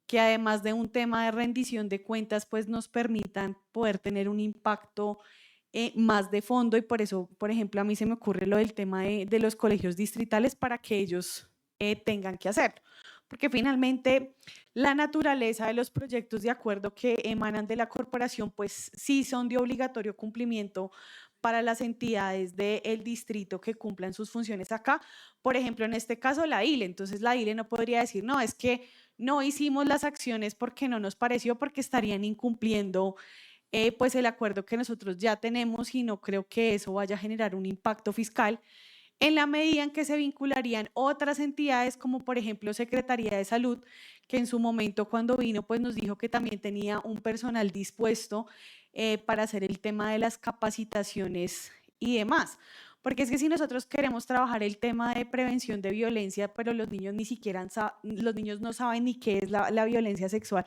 que además de un tema de rendición de cuentas pues nos permitan poder tener un impacto más de fondo, y por eso, por ejemplo, a mí se me ocurre lo del tema de los colegios distritales para que ellos tengan que hacerlo, porque finalmente la naturaleza de los proyectos de acuerdo que emanan de la corporación pues sí son de obligatorio cumplimiento para las entidades del distrito que cumplan sus funciones acá. Por ejemplo, en este caso la DILE, entonces la DILE no podría decir, no, es que no hicimos las acciones porque no nos pareció, porque estarían incumpliendo pues el acuerdo que nosotros ya tenemos, y no creo que eso vaya a generar un impacto fiscal en la medida en que se vincularían otras entidades, como por ejemplo Secretaría de Salud, que en su momento cuando vino pues nos dijo que también tenía un personal dispuesto para hacer el tema de las capacitaciones y demás. Porque es que si nosotros queremos trabajar el tema de prevención de violencia, pero los niños ni siquiera los niños no saben ni qué es la violencia sexual,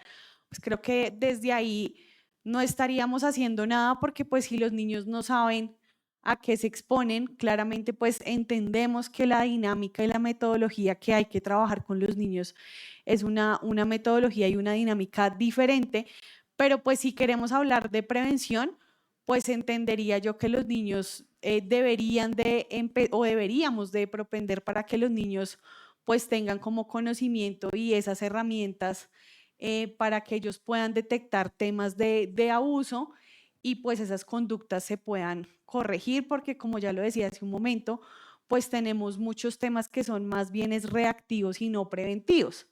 pues creo que desde ahí no estaríamos haciendo nada, porque pues si los niños no saben a qué se exponen, claramente pues entendemos que la dinámica y la metodología que hay que trabajar con los niños es una metodología y una dinámica diferente, pero pues si queremos hablar de prevención, pues entendería yo que los niños deberíamos de propender para que los niños pues tengan como conocimiento y esas herramientas para que ellos puedan detectar temas de abuso y pues esas conductas se puedan corregir, porque como ya lo decía hace un momento, pues tenemos muchos temas que son más bien reactivos y no preventivos,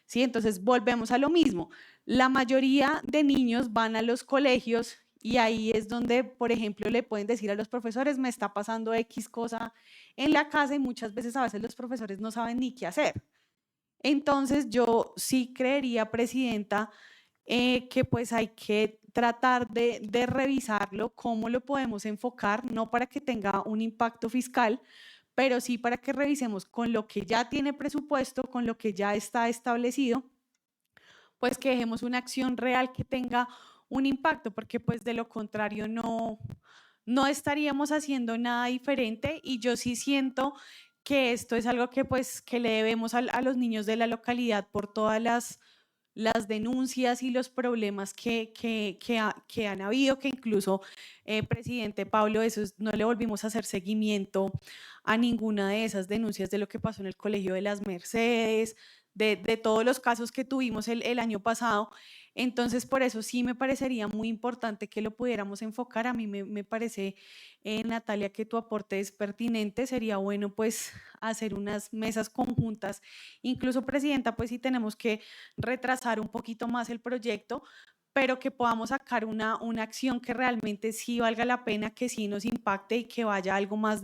¿sí? Entonces volvemos a lo mismo. La mayoría de niños van a los colegios y ahí es donde, por ejemplo, le pueden decir a los profesores, me está pasando X cosa en la casa, y muchas veces a veces los profesores no saben ni qué hacer. Entonces yo sí creería, presidenta, que pues hay que tratar de revisarlo, cómo lo podemos enfocar, no para que tenga un impacto fiscal, pero sí para que revisemos con lo que ya tiene presupuesto, con lo que ya está establecido, pues que dejemos una acción real que tenga un impacto, porque pues de lo contrario no estaríamos haciendo nada diferente. Y yo sí siento que esto es algo que pues que le debemos a los niños de la localidad por todas las denuncias y los problemas que han habido, que incluso, presidente Pablo, no le volvimos a hacer seguimiento a ninguna de esas denuncias de lo que pasó en el Colegio de las Mercedes, de todos los casos que tuvimos el año pasado. Entonces, por eso sí me parecería muy importante que lo pudiéramos enfocar. A mí me parece, Natalia, que tu aporte es pertinente. Sería bueno pues hacer unas mesas conjuntas. Incluso, presidenta, pues si tenemos que retrasar un poquito más el proyecto, pero que podamos sacar una acción que realmente sí valga la pena, que sí nos impacte y que vaya algo más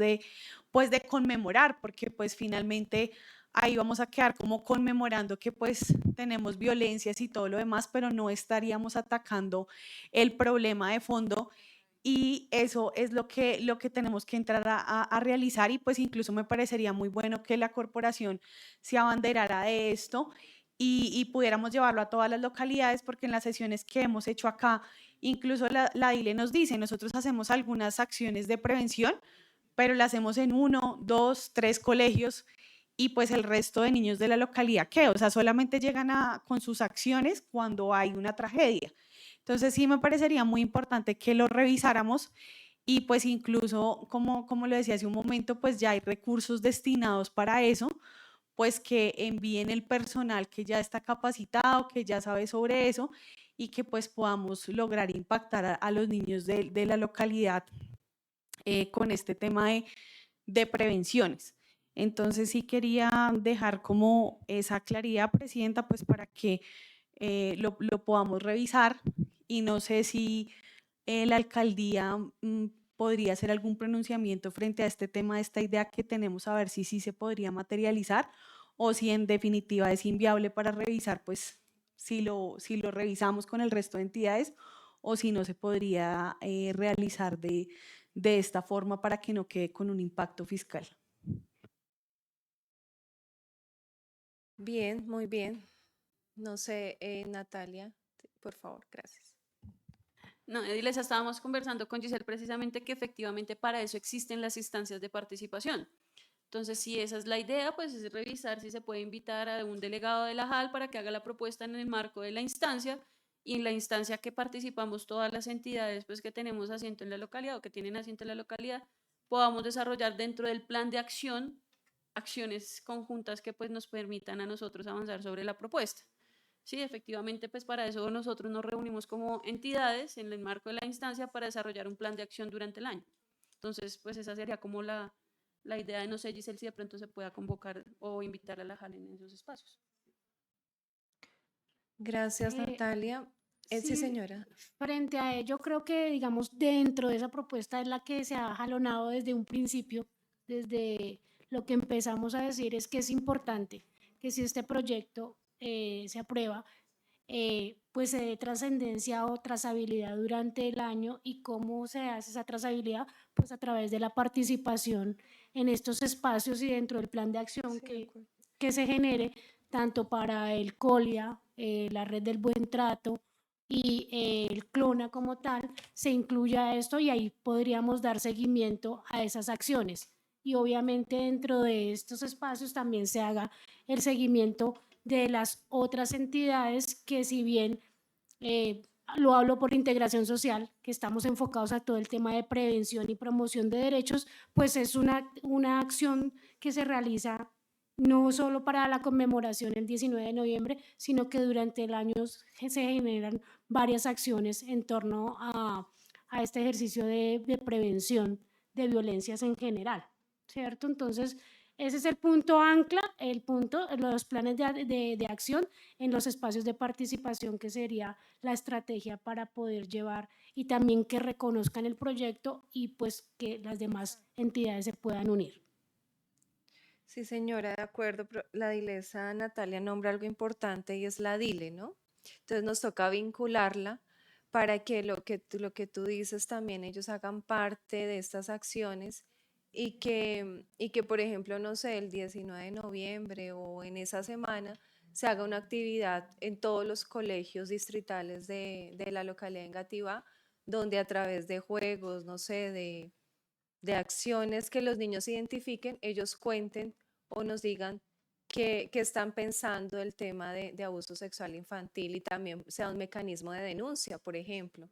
pues de conmemorar, porque pues finalmente ahí vamos a quedar como conmemorando que pues tenemos violencias y todo lo demás, pero no estaríamos atacando el problema de fondo. Y eso es lo que tenemos que entrar a realizar, y pues incluso me parecería muy bueno que la corporación se abanderara de esto y pudiéramos llevarlo a todas las localidades, porque en las sesiones que hemos hecho acá, incluso la DILE nos dice, nosotros hacemos algunas acciones de prevención, pero las hacemos en 1, 2, 3 colegios, y pues el resto de niños de la localidad, ¿qué? O sea, solamente llegan con sus acciones cuando hay una tragedia. Entonces sí me parecería muy importante que lo revisáramos, y pues incluso, como lo decía hace un momento, pues ya hay recursos destinados para eso, pues que envíen el personal que ya está capacitado, que ya sabe sobre eso, y que pues podamos lograr impactar a los niños de la localidad con este tema de prevenciones. Entonces sí quería dejar como esa claridad, presidenta, pues para que lo podamos revisar, y no sé si la alcaldía podría hacer algún pronunciamiento frente a este tema, esta idea que tenemos, a ver si sí se podría materializar, o si en definitiva es inviable para revisar, pues si lo revisamos con el resto de entidades, o si no se podría realizar de esta forma para que no quede con un impacto fiscal. Bien, muy bien. No sé, Natalia, por favor, gracias. No, Edilesa, estábamos conversando con Giselle precisamente que efectivamente para eso existen las instancias de participación. Entonces, si esa es la idea, pues es revisar si se puede invitar a un delegado de la JAL para que haga la propuesta en el marco de la instancia, y en la instancia que participamos todas las entidades pues que tenemos asiento en la localidad o que tienen asiento en la localidad, podamos desarrollar dentro del plan de acción acciones conjuntas que pues nos permitan a nosotros avanzar sobre la propuesta. Sí, efectivamente, pues para eso nosotros nos reunimos como entidades en el marco de la instancia para desarrollar un plan de acción durante el año. Entonces, pues esa sería como la idea de, no sé, Giselle, si de pronto se pueda convocar o invitar a la JAL en esos espacios. Gracias, Natalia. Sí, Sí, señora. frente a ello, creo que, digamos, dentro de esa propuesta es la que se ha jalonado desde un principio, desde lo que empezamos a decir es que es importante que si este proyecto se aprueba, pues se dé trascendencia o trazabilidad durante el año. ¿Y cómo se hace esa trazabilidad? Pues a través de la participación en estos espacios y dentro del plan de acción que se genere, tanto para el COLIA, la Red del Buen Trato y el CLONA como tal, se incluya esto, y ahí podríamos dar seguimiento a esas acciones. Y obviamente dentro de estos espacios también se haga el seguimiento de las otras entidades que, si bien lo hablo por integración social, que estamos enfocados a todo el tema de prevención y promoción de derechos, pues es una acción que se realiza no solo para la conmemoración el 19 de noviembre, sino que durante el año se generan varias acciones en torno a este ejercicio de prevención de violencias en general, ¿cierto? Entonces, ese es el punto ancla, los planes de acción en los espacios de participación, que sería la estrategia para poder llevar, y también que reconozcan el proyecto y pues que las demás entidades se puedan unir. Sí, señora, de acuerdo, pero la dilesa Natalia nombra algo importante y es la DILE, ¿no? Entonces nos toca vincularla para que lo que tú dices también ellos hagan parte de estas acciones, y que, por ejemplo, no sé, el 19 de noviembre o en esa semana se haga una actividad en todos los colegios distritales de la localidad de Engativá, donde a través de juegos, no sé, de acciones que los niños identifiquen, ellos cuenten o nos digan que están pensando el tema de abuso sexual infantil y también sea un mecanismo de denuncia, por ejemplo.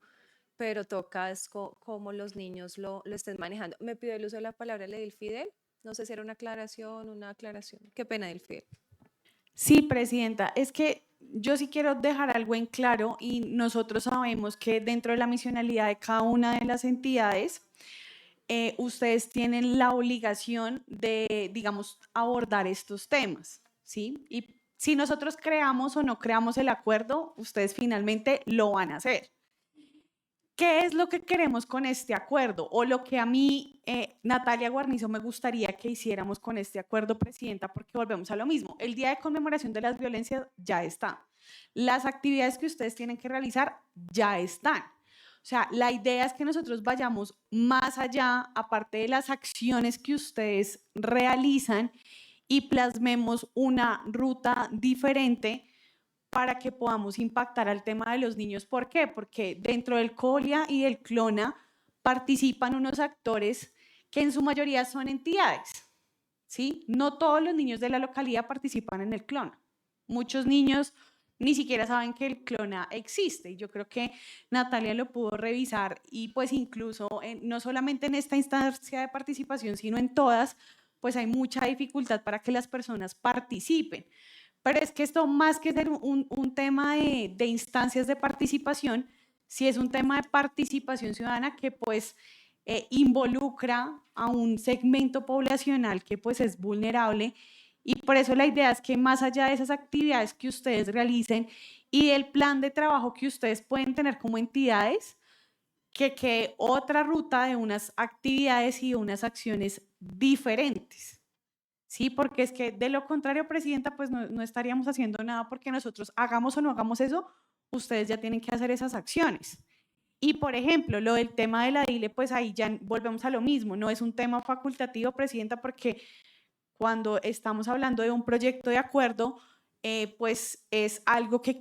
Pero toca es cómo los niños lo estén manejando. Me pidió el uso de la palabra Edil Fidel. No sé si era una aclaración, una aclaración. Qué pena, Edil Fidel. Sí, presidenta, es que yo sí quiero dejar algo en claro y nosotros sabemos que dentro de la misionalidad de cada una de las entidades, ustedes tienen la obligación de, digamos, abordar estos temas, ¿sí? Y si nosotros creamos o no creamos el acuerdo, ustedes finalmente lo van a hacer. ¿Qué es lo que queremos con este acuerdo? O lo que a mí, Natalia Guarnizo, me gustaría que hiciéramos con este acuerdo, presidenta, porque volvemos a lo mismo. El Día de Conmemoración de las Violencias ya está. Las actividades que ustedes tienen que realizar ya están. O sea, la idea es que nosotros vayamos más allá, aparte de las acciones que ustedes realizan, y plasmemos una ruta diferente para que podamos impactar al tema de los niños. ¿Por qué? Porque dentro del COLIA y del CLONA participan unos actores que en su mayoría son entidades, ¿sí? No todos los niños de la localidad participan en el CLONA. Muchos niños ni siquiera saben que el CLONA existe. Yo creo que Natalia lo pudo revisar y pues incluso no solamente en esta instancia de participación, sino en todas, pues hay mucha dificultad para que las personas participen. Pero es que esto, más que ser un tema de instancias de participación, sí es un tema de participación ciudadana que pues involucra a un segmento poblacional que pues es vulnerable, y por eso la idea es que más allá de esas actividades que ustedes realicen y del plan de trabajo que ustedes pueden tener como entidades, que otra ruta de unas actividades y de unas acciones diferentes. Sí, porque es que de lo contrario, presidenta, pues no estaríamos haciendo nada, porque nosotros hagamos o no hagamos eso, ustedes ya tienen que hacer esas acciones. Y por ejemplo, lo del tema de la DILE, pues ahí ya volvemos a lo mismo, no es un tema facultativo, presidenta, porque cuando estamos hablando de un proyecto de acuerdo, pues es algo que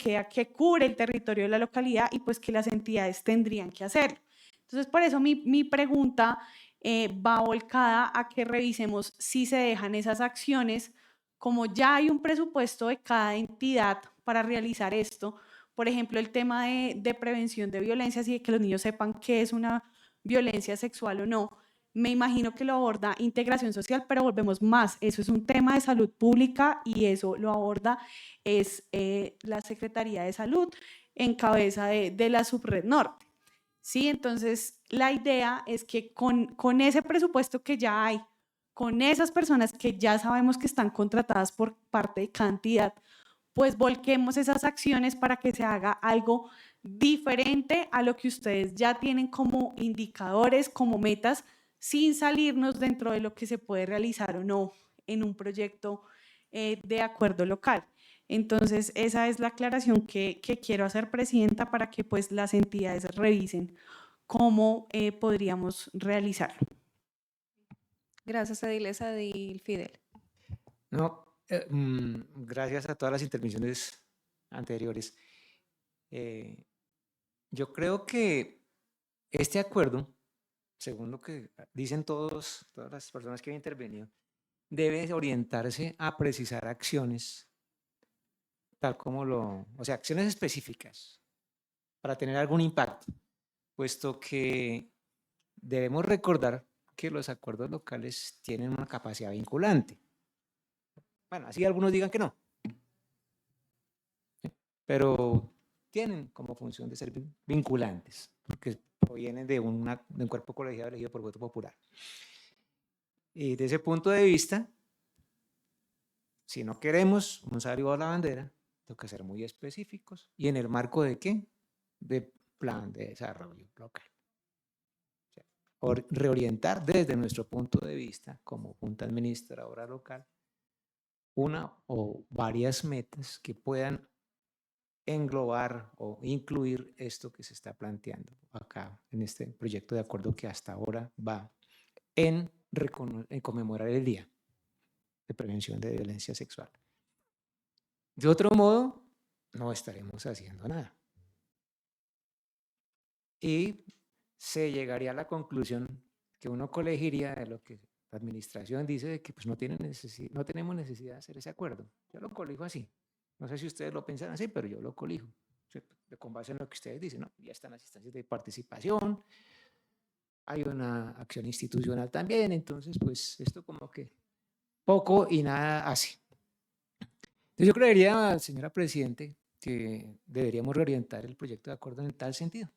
cubre el territorio de la localidad y pues que las entidades tendrían que hacerlo. Entonces, por eso mi pregunta va volcada a que revisemos si se dejan esas acciones, como ya hay un presupuesto de cada entidad para realizar esto. Por ejemplo, el tema de prevención de violencias y de que los niños sepan qué es una violencia sexual o no. Me imagino que lo aborda integración social, pero volvemos más. Eso es un tema de salud pública y eso lo aborda la Secretaría de Salud en cabeza de la Subred Norte. Sí, entonces la idea es que con ese presupuesto que ya hay, con esas personas que ya sabemos que están contratadas por parte de cada entidad, pues volquemos esas acciones para que se haga algo diferente a lo que ustedes ya tienen como indicadores, como metas, sin salirnos dentro de lo que se puede realizar o no en un proyecto de acuerdo local. Entonces, esa es la aclaración que quiero hacer, presidenta, para que pues las entidades revisen cómo podríamos realizarlo. Gracias, Edilesa. Edil Fidel. No, gracias a todas las intervenciones anteriores. Yo creo que este acuerdo, según lo que dicen todas las personas que han intervenido, debe orientarse a precisar acciones, tal como o sea, acciones específicas para tener algún impacto, puesto que debemos recordar que los acuerdos locales tienen una capacidad vinculante. Bueno, así algunos digan que no, pero tienen como función de ser vinculantes, porque provienen de un cuerpo colegiado elegido por voto popular. Y desde ese punto de vista, si no queremos un saludo a la bandera, tengo que ser muy específicos. ¿Y en el marco de qué? De plan de desarrollo local. O sea, reorientar desde nuestro punto de vista, como Junta Administradora Local, una o varias metas que puedan englobar o incluir esto que se está planteando acá en este proyecto de acuerdo que hasta ahora va en conmemorar el Día de Prevención de Violencia Sexual. De otro modo, no estaremos haciendo nada. Y se llegaría a la conclusión que uno colegiría de lo que la administración dice de que pues no tenemos necesidad de hacer ese acuerdo. Yo lo colijo así. No sé si ustedes lo piensan así, pero yo lo colijo. ¿Cierto? Con base en lo que ustedes dicen, ¿no? Ya están las instancias de participación, hay una acción institucional también, entonces pues esto como que poco y nada hace. Entonces yo creería, señora Presidente, que deberíamos reorientar el proyecto de acuerdo en tal sentido.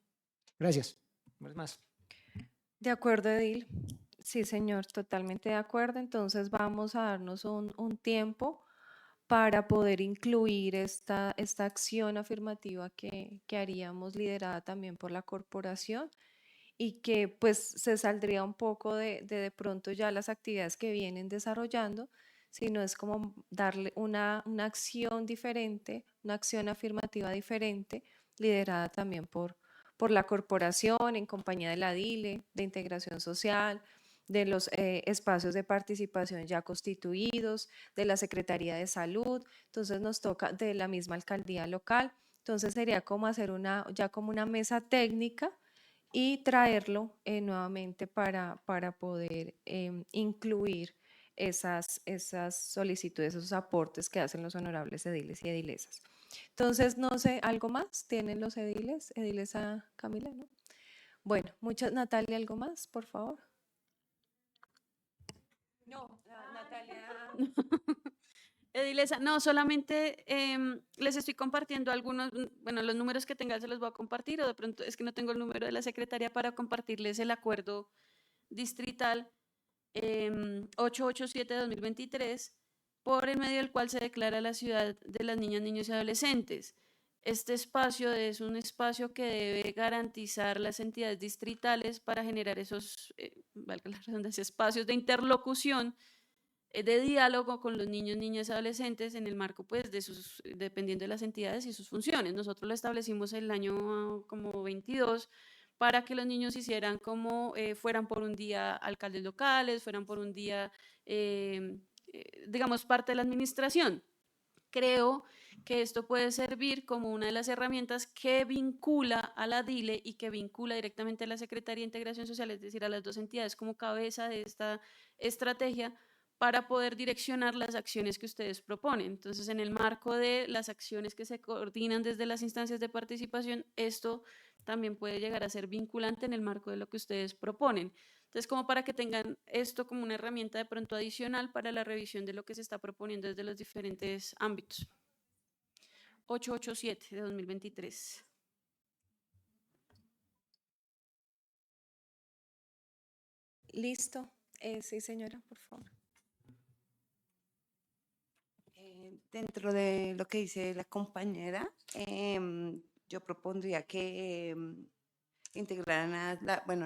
Gracias. No es más. De acuerdo, Edil. Sí, señor, totalmente de acuerdo. Entonces vamos a darnos un tiempo para poder incluir esta acción afirmativa que haríamos liderada también por la corporación y que pues se saldría un poco de pronto ya las actividades que vienen desarrollando, sino es como darle una acción diferente, una acción afirmativa diferente, liderada también por la corporación en compañía de la DILE, de integración social, de los espacios de participación ya constituidos, de la Secretaría de Salud, entonces nos toca de la misma alcaldía local, entonces sería como hacer ya como una mesa técnica y traerlo nuevamente para poder incluir esas solicitudes, esos aportes que hacen los honorables ediles y edilesas. Entonces, no sé, ¿algo más tienen los ediles? Edilesa Camila, ¿no? Bueno, Natalia, ¿algo más, por favor? No, Natalia. Edilesa, no, solamente les estoy compartiendo algunos, bueno, los números que tenga se los voy a compartir, o de pronto es que no tengo el número de la secretaria para compartirles el acuerdo distrital 887 de 2023, por el medio del cual se declara la ciudad de las niñas, niños y adolescentes. Este espacio es un espacio que debe garantizar las entidades distritales para generar esos, valga la redundancia, espacios de interlocución, de diálogo con los niños, niñas y adolescentes en el marco, pues, dependiendo de las entidades y sus funciones. Nosotros lo establecimos el año como 22 para que los niños hicieran como, fueran por un día alcaldes locales, fueran por un día, digamos, parte de la administración. Creo que esto puede servir como una de las herramientas que vincula a la DILE y que vincula directamente a la Secretaría de Integración Social, es decir, a las dos entidades como cabeza de esta estrategia, para poder direccionar las acciones que ustedes proponen. Entonces, en el marco de las acciones que se coordinan desde las instancias de participación, esto también puede llegar a ser vinculante en el marco de lo que ustedes proponen. Entonces, como para que tengan esto como una herramienta de pronto adicional para la revisión de lo que se está proponiendo desde los diferentes ámbitos. 887 de 2023. Listo. Sí, señora, por favor. Dentro de lo que dice la compañera, yo propondría que integraran a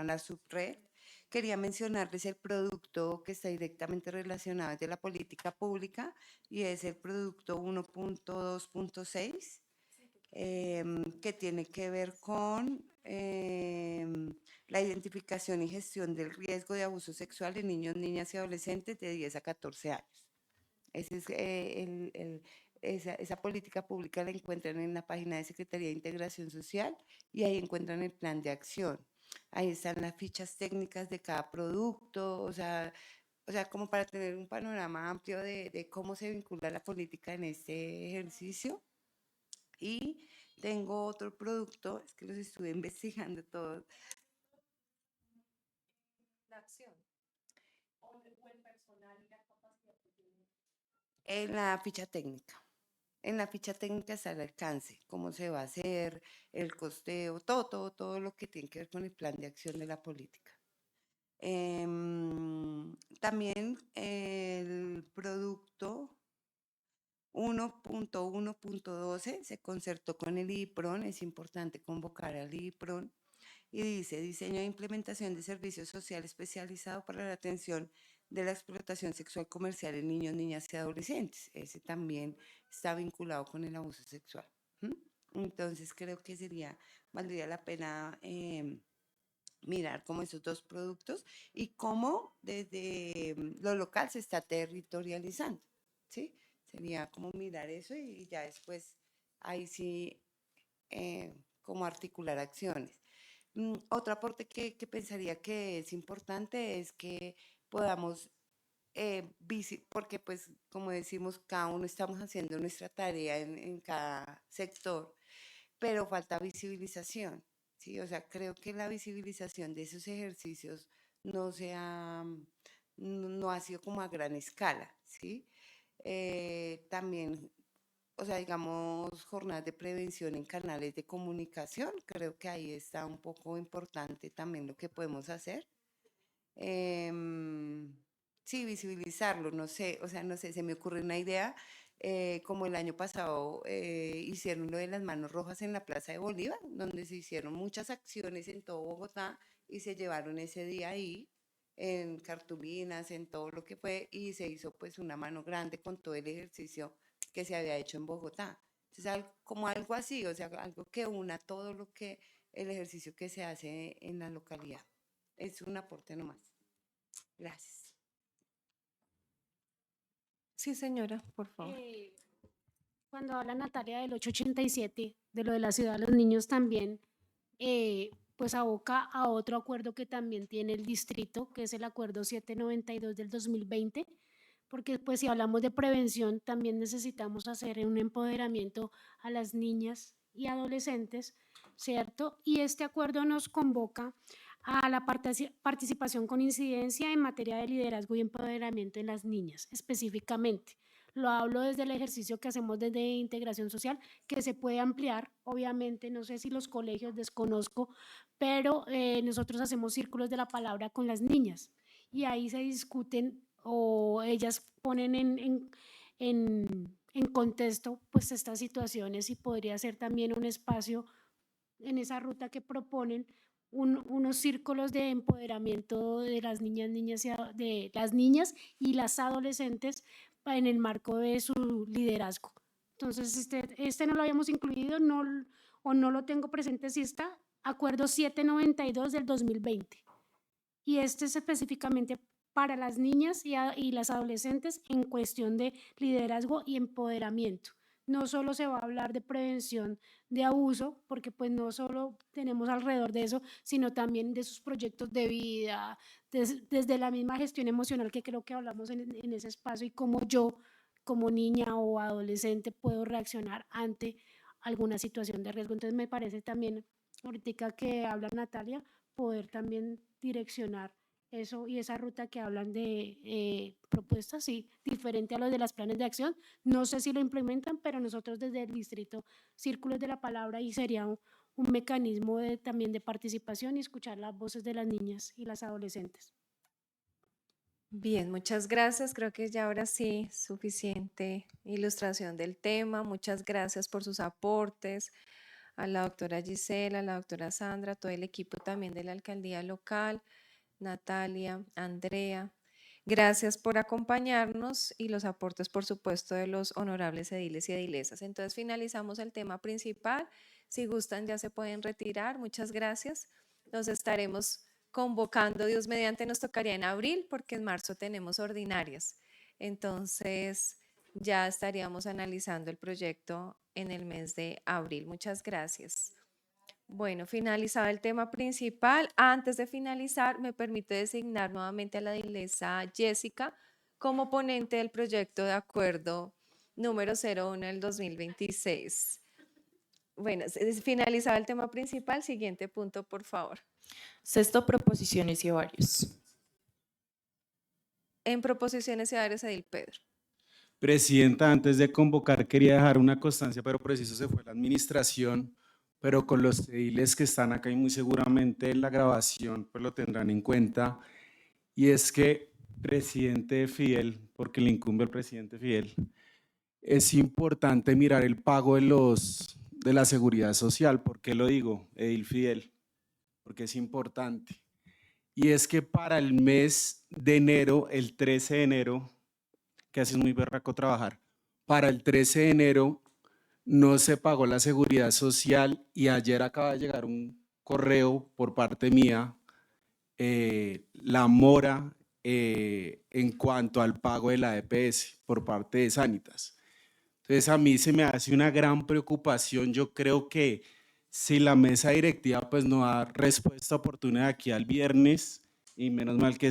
la subred. Quería mencionarles el producto que está directamente relacionado de la política pública y es el producto 1.2.6, que tiene que ver con la identificación y gestión del riesgo de abuso sexual en niños, niñas y adolescentes de 10 a 14 años. Ese es, esa política pública la encuentran en la página de Secretaría de Integración Social y ahí encuentran el plan de acción. Ahí están las fichas técnicas de cada producto, o sea, como para tener un panorama amplio de cómo se vincula la política en este ejercicio. Y tengo otro producto, es que los estuve investigando todos. La acción. O el personal y la capacidad que tiene. En la ficha técnica. En la ficha técnica está el alcance, cómo se va a hacer, el costeo, todo lo que tiene que ver con el plan de acción de la política. También el producto 1.1.12 se concertó con el IPRON, es importante convocar al IPRON, y dice: diseño e implementación de servicios sociales especializados para la atención de la explotación sexual comercial en niños, niñas y adolescentes. Ese también está vinculado con el abuso sexual. Entonces creo que valdría la pena mirar como esos dos productos y cómo desde lo local se está territorializando, ¿sí? Sería como mirar eso y ya después ahí sí como articular acciones. Otro aporte que pensaría que es importante es que podamos, porque pues como decimos, cada uno estamos haciendo nuestra tarea en cada sector, pero falta visibilización, ¿sí? O sea, creo que la visibilización de esos ejercicios no se ha, no ha sido como a gran escala, ¿sí? También, o sea, digamos, jornadas de prevención en canales de comunicación, creo que ahí está un poco importante también lo que podemos hacer. Sí, visibilizarlo, no sé, o sea, no sé, se me ocurre una idea, como el año pasado hicieron lo de las manos rojas en la Plaza de Bolívar, donde se hicieron muchas acciones en todo Bogotá y se llevaron ese día ahí en cartulinas, en todo lo que fue, y se hizo pues una mano grande con todo el ejercicio que se había hecho en Bogotá. Entonces, como algo así, o sea, algo que una todo lo que, el ejercicio que se hace en la localidad. Es un aporte nomás. Gracias. Sí, señora, por favor. Cuando habla Natalia del 887, de lo de la ciudad de los niños también, pues aboca a otro acuerdo que también tiene el distrito, que es el acuerdo 792 del 2020, porque pues si hablamos de prevención, también necesitamos hacer un empoderamiento a las niñas y adolescentes, ¿cierto? Y este acuerdo nos convoca a la participación con incidencia en materia de liderazgo y empoderamiento en las niñas, específicamente. Lo hablo desde el ejercicio que hacemos desde integración social, que se puede ampliar, obviamente, no sé si los colegios, desconozco, pero nosotros hacemos círculos de la palabra con las niñas y ahí se discuten o ellas ponen en contexto pues estas situaciones y podría ser también un espacio en esa ruta que proponen unos círculos de empoderamiento de las de las niñas y las adolescentes en el marco de su liderazgo. Entonces, este no lo habíamos incluido o no lo tengo presente si está, acuerdo 792 del 2020. Y este es específicamente para las niñas y las adolescentes en cuestión de liderazgo y empoderamiento. No solo se va a hablar de prevención de abuso, porque pues no solo tenemos alrededor de eso, sino también de sus proyectos de vida, desde la misma gestión emocional que creo que hablamos en ese espacio y cómo yo como niña o adolescente puedo reaccionar ante alguna situación de riesgo. Entonces me parece también, ahorita que habla Natalia, poder también direccionar eso y esa ruta que hablan de propuestas, sí, diferente a los de los planes de acción. No sé si lo implementan, pero nosotros desde el distrito, Círculos de la Palabra, y sería un mecanismo también de participación y escuchar las voces de las niñas y las adolescentes. Bien, muchas gracias. Creo que ya ahora sí suficiente ilustración del tema. Muchas gracias por sus aportes a la doctora Gisela, a la doctora Sandra, a todo el equipo también de la alcaldía local, Natalia, Andrea. Gracias por acompañarnos y los aportes, por supuesto, de los honorables ediles y edilesas. Entonces finalizamos el tema principal. Si gustan, ya se pueden retirar. Muchas gracias. Nos estaremos convocando, Dios mediante, nos tocaría en abril, porque en marzo tenemos ordinarias. Entonces, ya estaríamos analizando el proyecto en el mes de abril. Muchas gracias. Bueno, finalizado el tema principal. Antes de finalizar, me permite designar nuevamente a la edilesa Jessica como ponente del proyecto de acuerdo número 01 del 2026. Bueno, finalizado el tema principal, siguiente punto, por favor. Sexto, proposiciones y ovarios. En proposiciones y ovarios, Edil Pedro. Presidenta, antes de convocar quería dejar una constancia, pero preciso se fue la administración, pero con los ediles que están acá y muy seguramente en la grabación pues lo tendrán en cuenta, y es que presidente Fidel, porque le incumbe al presidente Fidel, es importante mirar el pago de la seguridad social. ¿Por qué lo digo, edil Fidel? Porque es importante. Y es que para el mes de enero, el 13 de enero, que así es muy berraco trabajar, para el 13 de enero no se pagó la seguridad social y ayer acaba de llegar un correo por parte mía, la mora en cuanto al pago de la EPS por parte de Sanitas. Entonces a mí se me hace una gran preocupación. Yo creo que si la mesa directiva pues no da respuesta oportuna de aquí al viernes, y menos mal que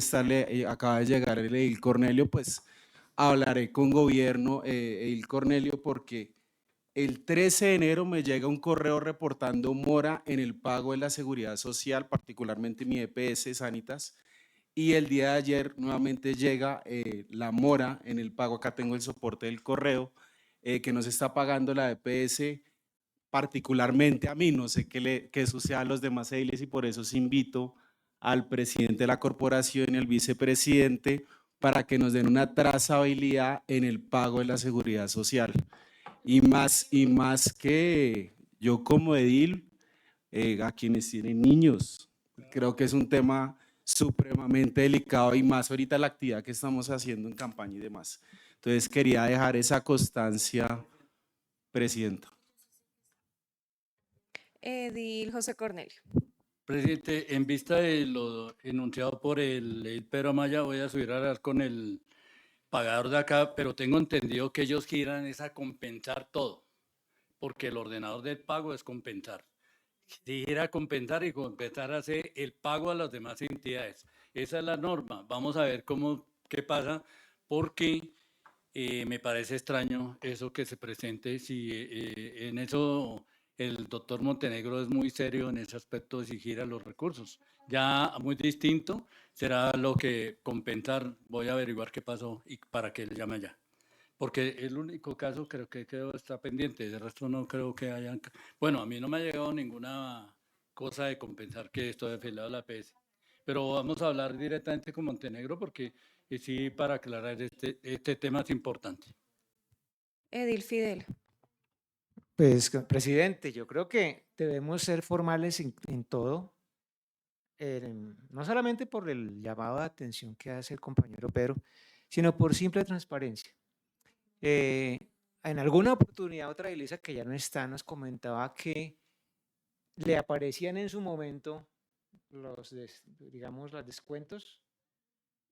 acaba de llegar el edil Cornelio, pues hablaré con gobierno, edil Cornelio, porque el 13 de enero me llega un correo reportando mora en el pago de la seguridad social, particularmente mi EPS Sanitas, y el día de ayer nuevamente llega la mora en el pago. Acá tengo el soporte del correo, que nos está pagando la EPS, particularmente a mí, no sé qué suceda a los demás ediles, y por eso os invito al presidente de la corporación y al vicepresidente para que nos den una trazabilidad en el pago de la seguridad social. Y más que yo como edil, a quienes tienen niños, creo que es un tema supremamente delicado, y más ahorita la actividad que estamos haciendo en campaña y demás. Entonces quería dejar esa constancia, presidenta. Edil José Cornelio. Presidente, en vista de lo enunciado por el Pedro Amaya, voy a subir a hablar con el pagador de acá, pero tengo entendido que ellos giran es a compensar todo, porque el ordenador del pago es compensar. Si gira a compensar, y compensar hace el pago a las demás entidades. Esa es la norma. Vamos a ver qué pasa, porque me parece extraño eso que se presente. Si en eso el doctor Montenegro es muy serio en ese aspecto de si gira los recursos. Ya muy distinto será lo que compensar. Voy a averiguar qué pasó y para qué le llame allá. Porque el único caso creo que está pendiente, de resto no creo que hayan... Bueno, a mí no me ha llegado ninguna cosa de compensar que estoy afiliado a la PS. Pero vamos a hablar directamente con Montenegro, porque sí, para aclarar este tema es importante. Edil Fidel. Pues, presidente, yo creo que debemos ser formales en todo, no solamente por el llamado de atención que hace el compañero Pedro, sino por simple transparencia. En alguna oportunidad otra Elisa, que ya no está, nos comentaba que le aparecían en su momento los descuentos,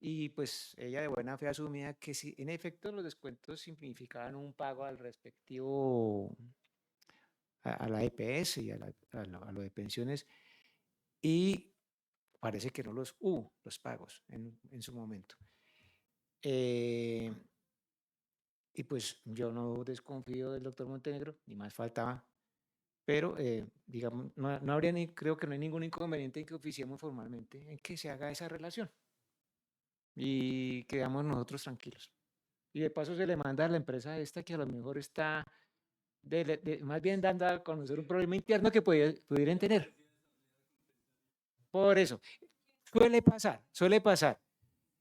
y pues ella de buena fe asumía que si en efecto los descuentos significaban un pago al respectivo a la EPS y a lo de pensiones, y parece que no los hubo los pagos en su momento. Y pues yo no desconfío del doctor Montenegro, ni más faltaba, pero digamos, no habría creo que no hay ningún inconveniente en que oficiemos formalmente en que se haga esa relación y quedamos nosotros tranquilos. Y de paso se le manda a la empresa esta, que a lo mejor está más bien dando a conocer un problema interno que pudieran tener. Por eso, suele pasar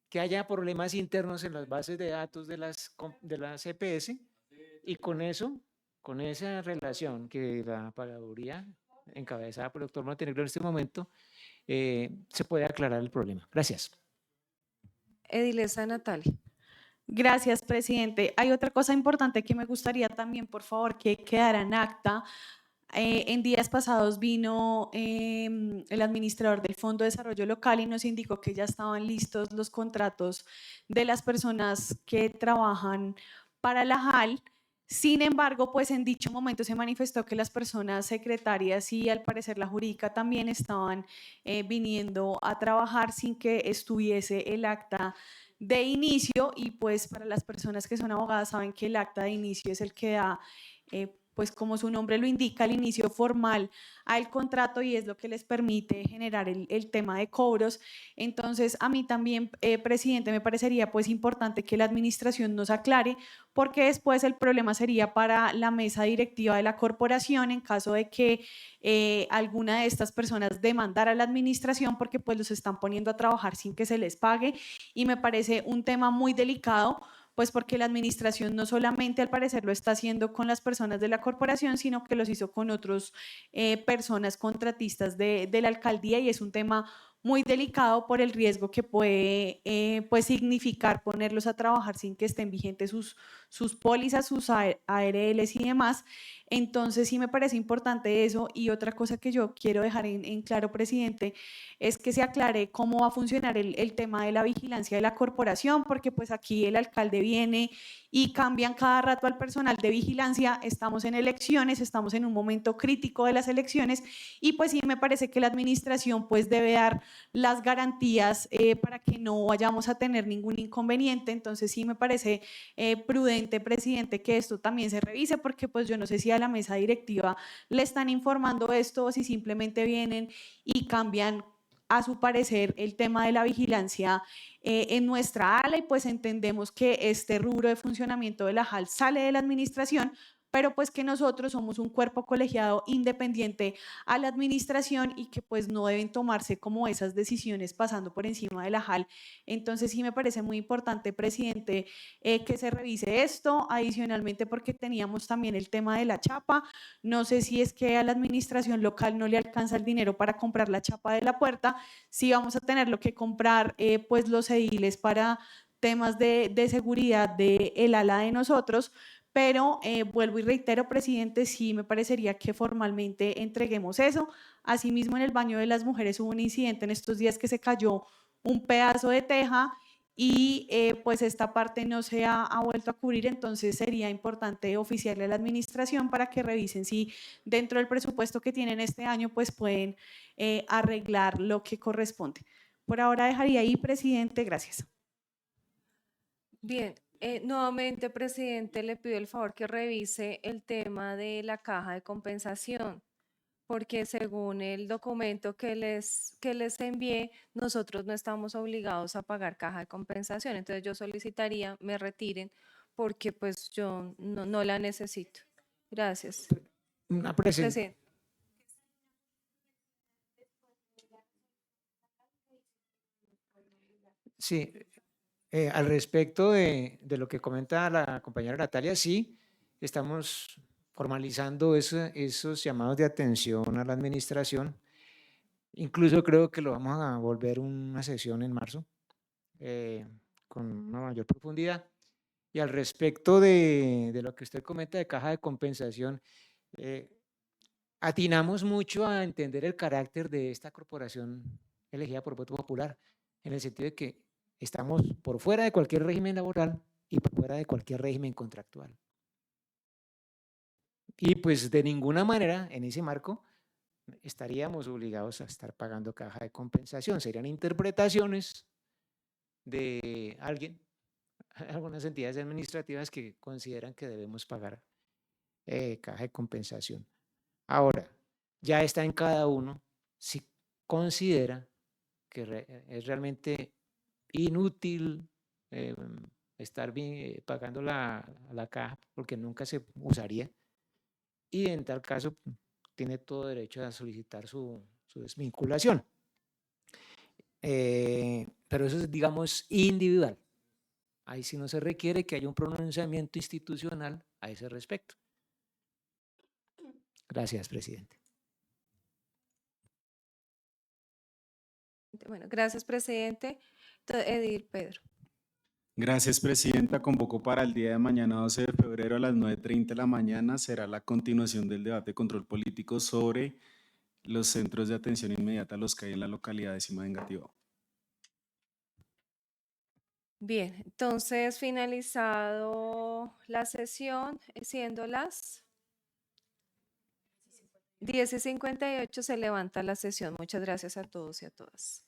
que haya problemas internos en las bases de datos de las EPS, y con esa relación que la pagaduría encabezada por el doctor Montenegro en este momento, se puede aclarar el problema. Gracias. Edilesa Natalia. Gracias, presidente. Hay otra cosa importante que me gustaría también, por favor, que quedara en acta. En días pasados vino el administrador del Fondo de Desarrollo Local y nos indicó que ya estaban listos los contratos de las personas que trabajan para la JAL. Sin embargo, pues en dicho momento se manifestó que las personas secretarias y al parecer la jurídica también estaban viniendo a trabajar sin que estuviese el acta de inicio, y pues para las personas que son abogadas saben que el acta de inicio es el que da, pues como su nombre lo indica, el inicio formal al contrato, y es lo que les permite generar el tema de cobros. Entonces a mí también, presidente, me parecería pues importante que la administración nos aclare, porque después el problema sería para la mesa directiva de la corporación en caso de que alguna de estas personas demandara a la administración, porque pues los están poniendo a trabajar sin que se les pague, y me parece un tema muy delicado, pues porque la administración no solamente al parecer lo está haciendo con las personas de la corporación, sino que los hizo con otras personas contratistas de la alcaldía, y es un tema muy delicado por el riesgo que puede pues significar ponerlos a trabajar sin que estén vigentes sus pólizas, sus ARLs y demás. Entonces sí me parece importante eso. Y otra cosa que yo quiero dejar en claro, presidente, es que se aclare cómo va a funcionar el tema de la vigilancia de la corporación, porque pues aquí el alcalde viene y cambian cada rato al personal de vigilancia. Estamos en elecciones, estamos en un momento crítico de las elecciones y pues sí me parece que la administración pues debe dar las garantías para que no vayamos a tener ningún inconveniente. Entonces sí me parece prudente, presidente, que esto también se revise, porque pues yo no sé si a la mesa directiva le están informando esto o si simplemente vienen y cambian a su parecer el tema de la vigilancia en nuestra ala, y pues entendemos que este rubro de funcionamiento de la JAL sale de la administración, pero pues que nosotros somos un cuerpo colegiado independiente a la administración y que pues no deben tomarse como esas decisiones pasando por encima de la JAL. Entonces sí me parece muy importante, presidente, que se revise esto, adicionalmente porque teníamos también el tema de la chapa. No sé si es que a la administración local no le alcanza el dinero para comprar la chapa de la puerta, si vamos a tener que comprar pues los ediles para temas de seguridad del ala de nosotros. Pero vuelvo y reitero, presidente, sí me parecería que formalmente entreguemos eso. Asimismo, en el baño de las mujeres hubo un incidente en estos días que se cayó un pedazo de teja y pues esta parte no se ha vuelto a cubrir. Entonces sería importante oficiarle a la administración para que revisen si dentro del presupuesto que tienen este año pues pueden arreglar lo que corresponde. Por ahora dejaría ahí, presidente. Gracias. Bien, nuevamente, presidente, le pido el favor que revise el tema de la caja de compensación, porque según el documento que les envié, nosotros no estamos obligados a pagar caja de compensación. Entonces yo solicitaría me retiren porque pues yo no la necesito. Gracias. Presidente. Sí, al respecto de lo que comenta la compañera Natalia, sí, estamos formalizando esos llamados de atención a la administración. Incluso creo que lo vamos a volver una sesión en marzo con una mayor profundidad. Y al respecto de lo que usted comenta de caja de compensación, atinamos mucho a entender el carácter de esta corporación elegida por voto popular, en el sentido de que estamos por fuera de cualquier régimen laboral y por fuera de cualquier régimen contractual. Y pues de ninguna manera en ese marco estaríamos obligados a estar pagando caja de compensación. Serían interpretaciones de algunas entidades administrativas que consideran que debemos pagar caja de compensación. Ahora, ya está en cada uno si considera que es realmente inútil estar pagando la caja porque nunca se usaría, y en tal caso tiene todo derecho a solicitar su desvinculación. Pero eso es, digamos, individual. Ahí sí no se requiere que haya un pronunciamiento institucional a ese respecto. Gracias, presidente. Bueno, gracias, presidente. Edil Pedro. Gracias, presidenta. Convocó para el día de mañana, 12 de febrero, a las 9:30 de la mañana. Será la continuación del debate de control político sobre los centros de atención inmediata, los que hay en la localidad de Cima de Engativá. Bien, entonces finalizado la sesión, siendo las 10:58, se levanta la sesión. Muchas gracias a todos y a todas.